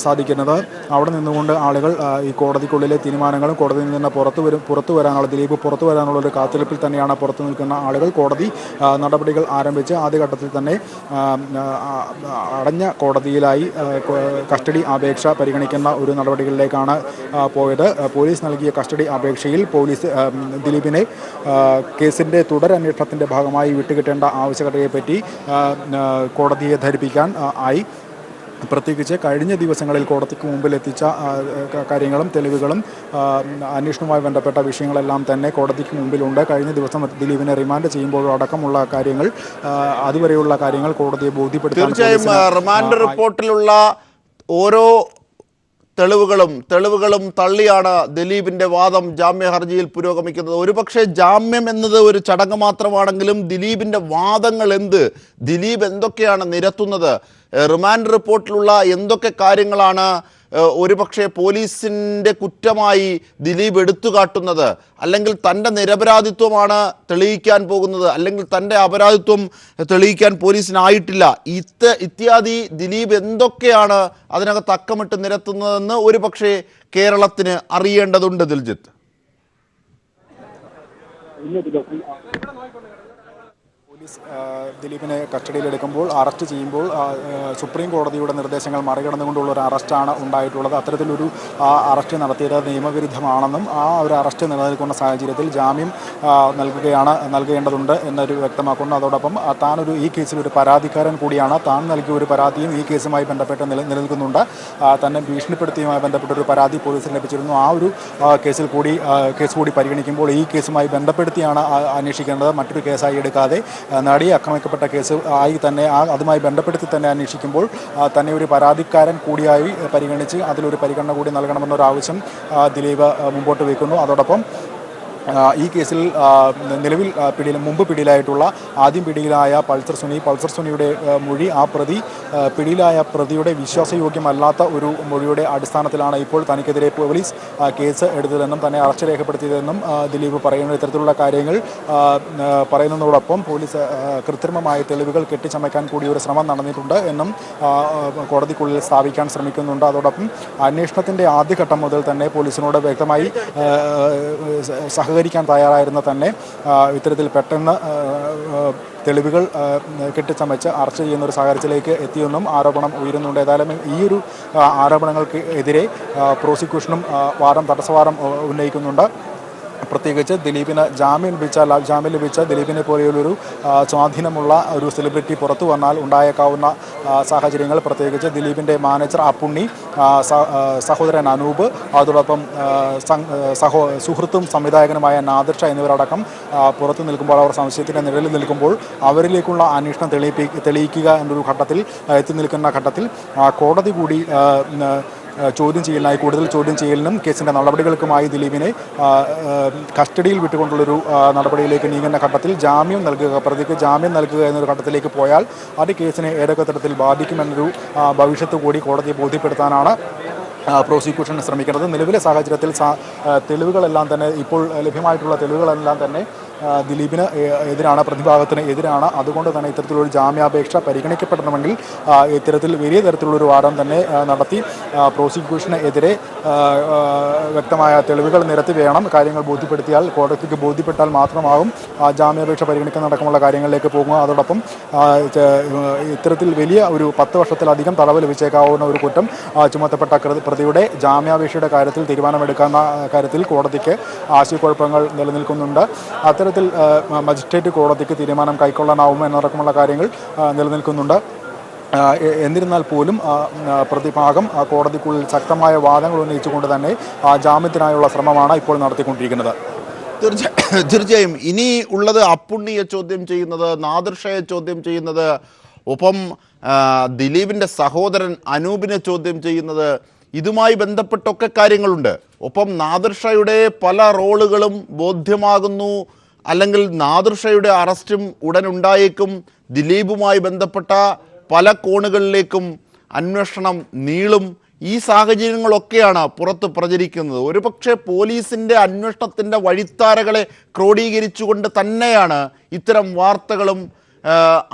സാധിക്കുന്നത്. അവിടെ നിന്നുകൊണ്ട് ആളുകൾ ഈ കോടതിക്കുള്ളിലെ തീരുമാനങ്ങളും കോടതിയിൽ നിന്ന് പുറത്തു വരാനുള്ള ദിലീപ് പുറത്തു വരാനുള്ള ഒരു കാത്തിരിപ്പിൽ തന്നെയാണ് പുറത്തു നിൽക്കുന്ന ആളുകൾ. കോടതി നടപടികൾ ആരംഭിച്ച് ആദ്യഘട്ടത്തിൽ തന്നെ അടഞ്ഞ കോടതിയിലായി കസ്റ്റഡി അപേക്ഷ പരിഗണിക്കുന്ന ഒരു നടപടികളിലേക്കാണ് പോയത്. പോലീസ് നൽകിയ കസ്റ്റഡി അപേക്ഷയിൽ പോലീസ് ദിലീപിനെ കേസിൻ്റെ തുടരന്വേഷണത്തിൻ്റെ ഭാഗമായി വിട്ടുകിട്ടേണ്ട ആവശ്യകതയെപ്പറ്റി കോടതിയെ ധരിപ്പിക്കാൻ ആയി. പ്രത്യേകിച്ച് കഴിഞ്ഞ ദിവസങ്ങളിൽ കോടതിക്ക് മുമ്പിൽ എത്തിച്ച കാര്യങ്ങളും തെളിവുകളും അന്വേഷണവുമായി ബന്ധപ്പെട്ട വിഷയങ്ങളെല്ലാം തന്നെ കോടതിക്ക് മുമ്പിലുണ്ട്. കഴിഞ്ഞ ദിവസം ദിലീപിനെ റിമാൻഡ് ചെയ്യുമ്പോഴും അടക്കമുള്ള കാര്യങ്ങൾ, അതുവരെയുള്ള കാര്യങ്ങൾ കോടതിയെ ബോധ്യപ്പെടുത്താൻ തീർച്ചയായും റിമാൻഡ് റിപ്പോർട്ടിലുള്ള ഓരോ തെളിവുകളും തള്ളിയാണ് ദിലീപിന്റെ വാദം ജാമ്യ ഹർജിയിൽ പുരോഗമിക്കുന്നത്. ഒരുപക്ഷെ ജാമ്യം എന്നത് ഒരു ചടങ്ങ് മാത്രമാണെങ്കിലും ദിലീപിന്റെ വാദങ്ങൾ ദിലീപ് എന്തൊക്കെയാണ് നിരത്തുന്നത്, റിമാൻഡ് റിപ്പോർട്ടിലുള്ള എന്തൊക്കെ കാര്യങ്ങളാണ് ഒരുപക്ഷെ പോലീസിൻ്റെ കുറ്റമായി ദിലീപ് എടുത്തുകാട്ടുന്നത്, അല്ലെങ്കിൽ തൻ്റെ നിരപരാധിത്വമാണ് തെളിയിക്കാൻ പോകുന്നത്, അല്ലെങ്കിൽ തൻ്റെ അപരാധിത്വം തെളിയിക്കാൻ പോലീസിനായിട്ടില്ല, ഇത്യാദി ദിലീപ് എന്തൊക്കെയാണ് അതിനകത്ത് അക്കമിട്ട് നിരത്തുന്നതെന്ന് ഒരുപക്ഷെ കേരളത്തിന് അറിയേണ്ടതുണ്ട്. ദിൽജിത്ത്, ദിലീപിനെ കസ്റ്റഡിയിലെടുക്കുമ്പോൾ അറസ്റ്റ് ചെയ്യുമ്പോൾ സുപ്രീം കോടതിയുടെ നിർദ്ദേശങ്ങൾ മറികടന്നുകൊണ്ടുള്ള ഒരു അറസ്റ്റാണ് ഉണ്ടായിട്ടുള്ളത്. അത്തരത്തിലൊരു അറസ്റ്റ് നടത്തിയത് നിയമവിരുദ്ധമാണെന്നും ആ ഒരു അറസ്റ്റ് നിലനിൽക്കുന്ന സാഹചര്യത്തിൽ ജാമ്യം നൽകേണ്ടതുണ്ട് എന്നൊരു വ്യക്തമാക്കുന്നു. അതോടൊപ്പം ഈ കേസിൽ ഒരു പരാതിക്കാരൻ കൂടിയാണ്. താൻ നൽകിയ ഒരു പരാതിയും ഈ കേസുമായി ബന്ധപ്പെട്ട് നിലനിൽക്കുന്നുണ്ട്. തന്നെ ഭീഷണിപ്പെടുത്തിയുമായി ബന്ധപ്പെട്ടൊരു പരാതി പോലീസിന് ലഭിച്ചിരുന്നു. ആ ഒരു കേസ് കൂടി പരിഗണിക്കുമ്പോൾ ഈ കേസുമായി ബന്ധപ്പെടുത്തിയാണ് അന്വേഷിക്കേണ്ടത്, മറ്റൊരു കേസായി എടുക്കാതെ നടിയെ ആക്രമിക്കപ്പെട്ട കേസ് ആയി തന്നെ അതുമായി ബന്ധപ്പെടുത്തി തന്നെ അന്വേഷിക്കുമ്പോൾ തന്നെ ഒരു പരാതിക്കാരൻ കൂടിയായി പരിഗണിച്ച് അതിലൊരു പരിഗണന കൂടി നൽകണമെന്നൊരാവശ്യം ദിലീപ് മുമ്പോട്ട് വയ്ക്കുന്നു. അതോടൊപ്പം ഈ കേസിൽ നിലവിൽ മുമ്പ് പിടിയിലായിട്ടുള്ള ആദ്യം പിടിയിലായ പൾസർ സുനിയുടെ മൊഴി പിടിയിലായ പ്രതിയുടെ വിശ്വാസയോഗ്യമല്ലാത്ത ഒരു മൊഴിയുടെ അടിസ്ഥാനത്തിലാണ് ഇപ്പോൾ തനിക്കെതിരെ പോലീസ് കേസ് എടുത്തതെന്നും തന്നെ അറസ്റ്റ് രേഖപ്പെടുത്തിയതെന്നും ദിലീപ് പറയുന്ന ഇത്തരത്തിലുള്ള കാര്യങ്ങൾ പറയുന്നതോടൊപ്പം പോലീസ് കൃത്രിമമായ തെളിവുകൾ കെട്ടിച്ചമയ്ക്കാൻ കൂടി ഒരു ശ്രമം നടന്നിട്ടുണ്ട് എന്നും കോടതിക്കുള്ളിൽ സ്ഥാപിക്കാൻ ശ്രമിക്കുന്നുണ്ട്. അതോടൊപ്പം അന്വേഷണത്തിൻ്റെ ആദ്യഘട്ടം മുതൽ തന്നെ പോലീസിനോട് വ്യക്തമായി സഹകരിക്കാൻ തയ്യാറായിരുന്ന തന്നെ ഇത്തരത്തിൽ പെട്ടെന്ന് തെളിവുകൾ കെട്ടിച്ചമച്ച് അറസ്റ്റ് ചെയ്യുന്ന ഒരു സാഹചര്യത്തിലേക്ക് എത്തിയെന്നും ആരോപണം ഉയരുന്നുണ്ട്. ഏതായാലും ഈ ഒരു ആരോപണങ്ങൾക്ക് എതിരെ പ്രോസിക്യൂഷനും തടസ്സവാദം ഉന്നയിക്കുന്നുണ്ട്. പ്രത്യേകിച്ച് ദിലീപിന് ജാമ്യം ലഭിച്ച ദിലീപിനെ പോലെയുള്ളൊരു സ്വാധീനമുള്ള ഒരു സെലിബ്രിറ്റി പുറത്തു വന്നാൽ ഉണ്ടായേക്കാവുന്ന സാഹചര്യങ്ങൾ, പ്രത്യേകിച്ച് ദിലീപിൻ്റെ മാനേജർ അപ്പുണ്ണി, സഹോദരൻ അനൂപ്, അതോടൊപ്പം സുഹൃത്തും സംവിധായകനുമായ നാദിർ ഷാ എന്നിവരടക്കം പുറത്തു നിൽക്കുമ്പോൾ, അവർ സംശയത്തിൻ്റെ നിഴലിൽ നിൽക്കുമ്പോൾ അവരിലേക്കുള്ള അന്വേഷണം തെളിയിക്കുക എന്നൊരു ഘട്ടത്തിൽ എത്തി നിൽക്കുന്ന ഘട്ടത്തിൽ കോടതി കൂടി കൂടുതൽ ചോദ്യം ചെയ്യലിനും കേസിൻ്റെ നടപടികൾക്കുമായി ദിലീപിനെ കസ്റ്റഡിയിൽ വിട്ടുകൊണ്ടുള്ളൊരു നടപടിയിലേക്ക് നീങ്ങുന്ന ഘട്ടത്തിൽ പ്രതിക്ക് ജാമ്യം നൽകുക എന്നൊരു ഘട്ടത്തിലേക്ക് പോയാൽ അത് കേസിനെ ഏതൊക്കെ തരത്തിൽ ബാധിക്കുമെന്നൊരു ഭവിഷ്യത്ത് കൂടി കോടതിയെ ബോധ്യപ്പെടുത്താനാണ് പ്രോസിക്യൂഷൻ ശ്രമിക്കുന്നത്. നിലവിലെ സാഹചര്യത്തിൽ തെളിവുകളെല്ലാം തന്നെ ഇപ്പോൾ ലഭ്യമായിട്ടുള്ള തെളിവുകളെല്ലാം തന്നെ ദിലീപിന് എതിരാണ്, പ്രതിഭാഗത്തിന് എതിരാണ്. അതുകൊണ്ട് തന്നെ ഇത്തരത്തിലൊരു ജാമ്യാപേക്ഷ പരിഗണിക്കപ്പെടണമെങ്കിൽ ഇത്തരത്തിൽ വലിയ തരത്തിലുള്ളൊരു വാദം തന്നെ നടത്തി പ്രോസിക്യൂഷന് എതിരെ വ്യക്തമായ തെളിവുകൾ നിരത്തി വേണം കാര്യങ്ങൾ കോടതിക്ക് ബോധ്യപ്പെട്ടാൽ മാത്രമാകും ജാമ്യാപേക്ഷ പരിഗണിക്കുന്നതടക്കമുള്ള കാര്യങ്ങളിലേക്ക് പോകുക. അതോടൊപ്പം ഇത്തരത്തിൽ വലിയ ഒരു 10 വർഷത്തിലധികം തടവ് ലഭിച്ചേക്കാവുന്ന ഒരു കുറ്റം ചുമത്തപ്പെട്ട പ്രതിയുടെ ജാമ്യാപേക്ഷയുടെ കാര്യത്തിൽ തീരുമാനമെടുക്കുന്ന കാര്യത്തിൽ കോടതിക്ക് ആശയക്കുഴപ്പങ്ങൾ നിലനിൽക്കുന്നുണ്ട്. ഇത്തരത്തിൽ മജിസ്ട്രേറ്റ് കോടതിക്ക് തീരുമാനം കൈക്കൊള്ളാനാവുമോ എന്നടക്കമുള്ള കാര്യങ്ങൾ നിലനിൽക്കുന്നുണ്ട്. എന്നിരുന്നാൽ പോലും പ്രതിഭാഗം കോടതിക്കുള്ളിൽ ശക്തമായ വാദങ്ങൾ ഉന്നയിച്ചുകൊണ്ട് തന്നെ ജാമ്യത്തിനായുള്ള ശ്രമമാണ് ഇപ്പോൾ നടത്തിക്കൊണ്ടിരിക്കുന്നത്. തീർച്ചയായും ഇനി ഉള്ളത് അപ്പുണ്ണിയെ ചോദ്യം ചെയ്യുന്നത്, നാദിർഷയെ ചോദ്യം ചെയ്യുന്നത്, ഒപ്പം ദിലീപിൻ്റെ സഹോദരൻ അനൂപിനെ ചോദ്യം ചെയ്യുന്നത്, ഇതുമായി ബന്ധപ്പെട്ടൊക്കെ കാര്യങ്ങളുണ്ട്. ഒപ്പം നാദിർഷയുടെ പല റോളുകളും ബോധ്യമാകുന്നു, അല്ലെങ്കിൽ നാദിർഷയുടെ അറസ്റ്റും ഉടൻ ഉണ്ടായേക്കും. ദിലീപുമായി ബന്ധപ്പെട്ട പല കോണുകളിലേക്കും അന്വേഷണം നീളും. ഈ സാഹചര്യങ്ങളൊക്കെയാണ് പുറത്ത് പ്രചരിക്കുന്നത്. ഒരുപക്ഷെ പോലീസിൻ്റെ അന്വേഷണത്തിൻ്റെ വഴിത്താരകളെ ക്രോഡീകരിച്ചുകൊണ്ട് തന്നെയാണ് ഇത്തരം വാർത്തകളും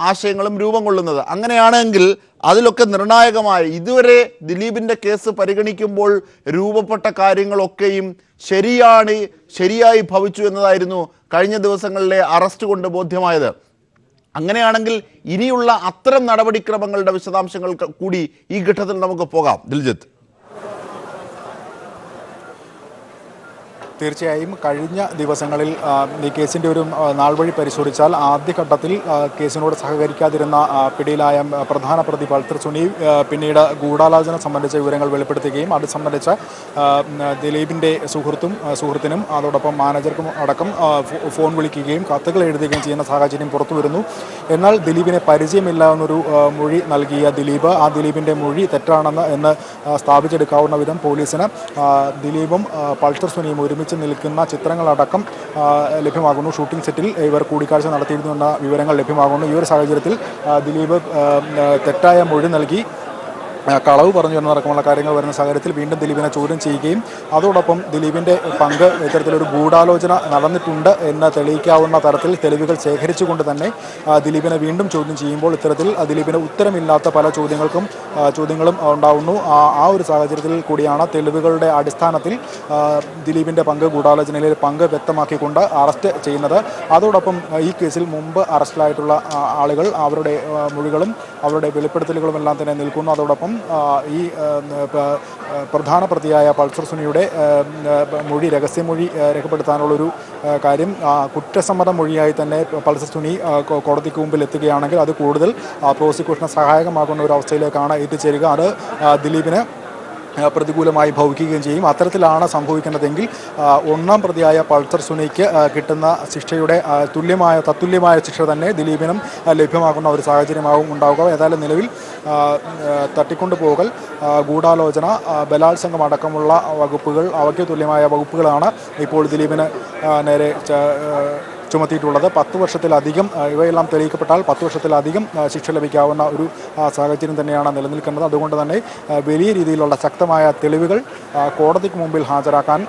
ആശയങ്ങളും രൂപം കൊള്ളുന്നത്. അങ്ങനെയാണെങ്കിൽ അതിലൊക്കെ നിർണായകമായ ഇതുവരെ ദിലീപിൻ്റെ കേസ് പരിഗണിക്കുമ്പോൾ രൂപപ്പെട്ട കാര്യങ്ങളൊക്കെയും ശരിയായി ഭവിച്ചു എന്നതായിരുന്നു കഴിഞ്ഞ ദിവസങ്ങളിലെ അറസ്റ്റ് കൊണ്ട് ബോധ്യമായത്. അങ്ങനെയാണെങ്കിൽ ഇനിയുള്ള അത്തരം നടപടിക്രമങ്ങളുടെ വിശദാംശങ്ങൾ കൂടി ഈ ഘട്ടത്തിൽ നമുക്ക് പോകാം. ദിൽജിത്ത്, തീർച്ചയായും കഴിഞ്ഞ ദിവസങ്ങളിൽ ഈ കേസിൻ്റെ ഒരു നാൾ വഴി പരിശോധിച്ചാൽ ആദ്യഘട്ടത്തിൽ കേസിനോട് സഹകരിക്കാതിരുന്ന പിടിയിലായ പ്രധാന പ്രതി പൾസർ സുനി പിന്നീട് ഗൂഢാലോചന സംബന്ധിച്ച വിവരങ്ങൾ വെളിപ്പെടുത്തുകയും അത് സംബന്ധിച്ച ദിലീപിൻ്റെ സുഹൃത്തിനും അതോടൊപ്പം മാനേജർക്കും അടക്കം ഫോൺ വിളിക്കുകയും കത്തുകൾ എഴുതുകയും ചെയ്യുന്ന സാഹചര്യം പുറത്തു വരുന്നു. എന്നാൽ ദിലീപിനെ പരിചയമില്ല എന്നൊരു മൊഴി നൽകിയ ആ ദിലീപിൻ്റെ മൊഴി തെറ്റാണെന്ന് സ്ഥാപിച്ചെടുക്കാവുന്ന വിധം പോലീസിന് ദിലീപും പൾസർ സുനിയും ഒരുമിച്ച് നിൽക്കുന്ന ചിത്രങ്ങളടക്കം ലഭ്യമാകുന്നു. ഷൂട്ടിംഗ് സെറ്റിൽ ഇവർ കൂടിക്കാഴ്ച നടത്തിയിരുന്നു എന്ന വിവരങ്ങൾ ലഭ്യമാകുന്നു. ഈ ഒരു സാഹചര്യത്തിൽ ദിലീപ് തെറ്റായ മൊഴി നൽകി കളവ് പറഞ്ഞു എന്നടക്കമുള്ള കാര്യങ്ങൾ വരുന്ന സാഹചര്യത്തിൽ വീണ്ടും ദിലീപിനെ ചോദ്യം ചെയ്യുകയും അതോടൊപ്പം ദിലീപിൻ്റെ പങ്ക് ഇത്തരത്തിലൊരു ഗൂഢാലോചന നടന്നിട്ടുണ്ട് എന്ന് തെളിയിക്കാവുന്ന തരത്തിൽ തെളിവുകൾ ശേഖരിച്ചുകൊണ്ട് തന്നെ ദിലീപിനെ വീണ്ടും ചോദ്യം ചെയ്യുമ്പോൾ ഇത്തരത്തിൽ ദിലീപിന് ഉത്തരമില്ലാത്ത പല ചോദ്യങ്ങളും ഉണ്ടാവുന്നു. ആ ഒരു സാഹചര്യത്തിൽ കൂടിയാണ് തെളിവുകളുടെ അടിസ്ഥാനത്തിൽ ദിലീപിൻ്റെ ഗൂഢാലോചനയിലെ പങ്ക് വ്യക്തമാക്കിക്കൊണ്ട് അറസ്റ്റ് ചെയ്യുന്നത്. അതോടൊപ്പം ഈ കേസിൽ മുമ്പ് അറസ്റ്റിലായിട്ടുള്ള ആളുകൾ അവരുടെ മൊഴികളും അവരുടെ വെളിപ്പെടുത്തലുകളും എല്ലാം തന്നെ നിൽക്കുന്നു. അതോടൊപ്പം ഈ പ്രധാന പ്രതിയായ പൾസർ സുനിയുടെ രഹസ്യമൊഴി രേഖപ്പെടുത്താനുള്ളൊരു കാര്യം കുറ്റസമ്മത മൊഴിയായി തന്നെ പൾസർ സുനി കോടതിക്ക് മുമ്പിൽ എത്തുകയാണെങ്കിൽ അത് കൂടുതൽ പ്രോസിക്യൂഷന് സഹായകമാകുന്ന ഒരു അവസ്ഥയിലേക്കാണ് എത്തിച്ചേരുക. അത് ദിലീപിന് പ്രതികൂലമായി ഭവിക്കുകയും ചെയ്യും. അത്തരത്തിലാണ് സംഭവിക്കുന്നതെങ്കിൽ ഒന്നാം പ്രതിയായ പൾസർ സുനിക്ക് കിട്ടുന്ന ശിക്ഷയുടെ തത്തുല്യമായ ശിക്ഷ തന്നെ ദിലീപിനും ലഭ്യമാകുന്ന ഒരു സാഹചര്യമാവും ഉണ്ടാവുക. ഏതായാലും നിലവിൽ തട്ടിക്കൊണ്ടുപോകൽ, ഗൂഢാലോചന, ബലാത്സംഗം അടക്കമുള്ള വകുപ്പുകൾ, അവയ്ക്ക് തുല്യമായ വകുപ്പുകളാണ് ഇപ്പോൾ ദിലീപിന് നേരെ ചുമത്തിയിട്ടുള്ളത്. 10 വർഷത്തിലധികം ഇവയെല്ലാം തെളിയിക്കപ്പെട്ടാൽ 10 വർഷത്തിലധികം ശിക്ഷ ലഭിക്കാവുന്ന ഒരു സാഹചര്യം തന്നെയാണ് നിലനിൽക്കുന്നത്. അതുകൊണ്ട് തന്നെ വലിയ രീതിയിലുള്ള ശക്തമായ തെളിവുകൾ കോടതിക്ക് മുമ്പിൽ ഹാജരാക്കാൻ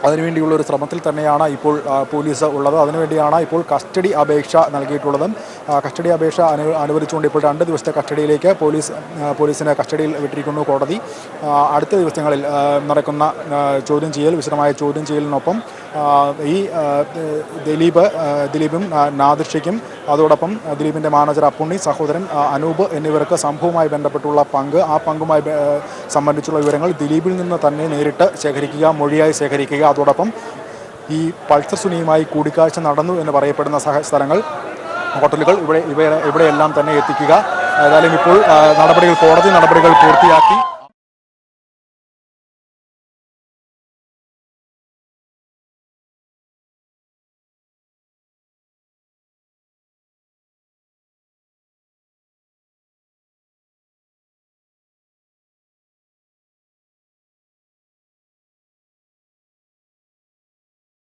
അതിനുവേണ്ടിയുള്ളൊരു ശ്രമത്തിൽ തന്നെയാണ് ഇപ്പോൾ പോലീസ് ഉള്ളത്. അതിനുവേണ്ടിയാണ് ഇപ്പോൾ കസ്റ്റഡി അപേക്ഷ നൽകിയിട്ടുള്ളതും. കസ്റ്റഡി അപേക്ഷ അനുവദിച്ചുകൊണ്ട് ഇപ്പോൾ 2 ദിവസത്തെ കസ്റ്റഡിയിലേക്ക് പോലീസിനെ കസ്റ്റഡിയിൽ വിട്ടിരിക്കുന്നു കോടതി. അടുത്ത ദിവസങ്ങളിൽ നടക്കുന്ന വിശദമായ ചോദ്യം ചെയ്യലിനൊപ്പം ഈ ദിലീപും നാദിർഷയ്ക്കും അതോടൊപ്പം ദിലീപിൻ്റെ മാനേജർ അപ്പുണ്ണി, സഹോദരൻ അനൂപ് എന്നിവർക്ക് സംഭവവുമായി ബന്ധപ്പെട്ടുള്ള ആ പങ്കുമായി സംബന്ധിച്ചുള്ള വിവരങ്ങൾ ദിലീപിൽ നിന്ന് തന്നെ നേരിട്ട് ശേഖരിക്കുക, മൊഴിയായി ശേഖരിക്കുക. അതോടൊപ്പം ഈ പൾസർ സുനിയുമായി കൂടിക്കാഴ്ച നടന്നു എന്ന് പറയപ്പെടുന്ന സ്ഥലങ്ങൾ, ഹോട്ടലുകൾ ഇവിടെയെല്ലാം തന്നെ എത്തിക്കുക. ഏതായാലും ഇപ്പോൾ കോടതി നടപടികൾ പൂർത്തിയാക്കി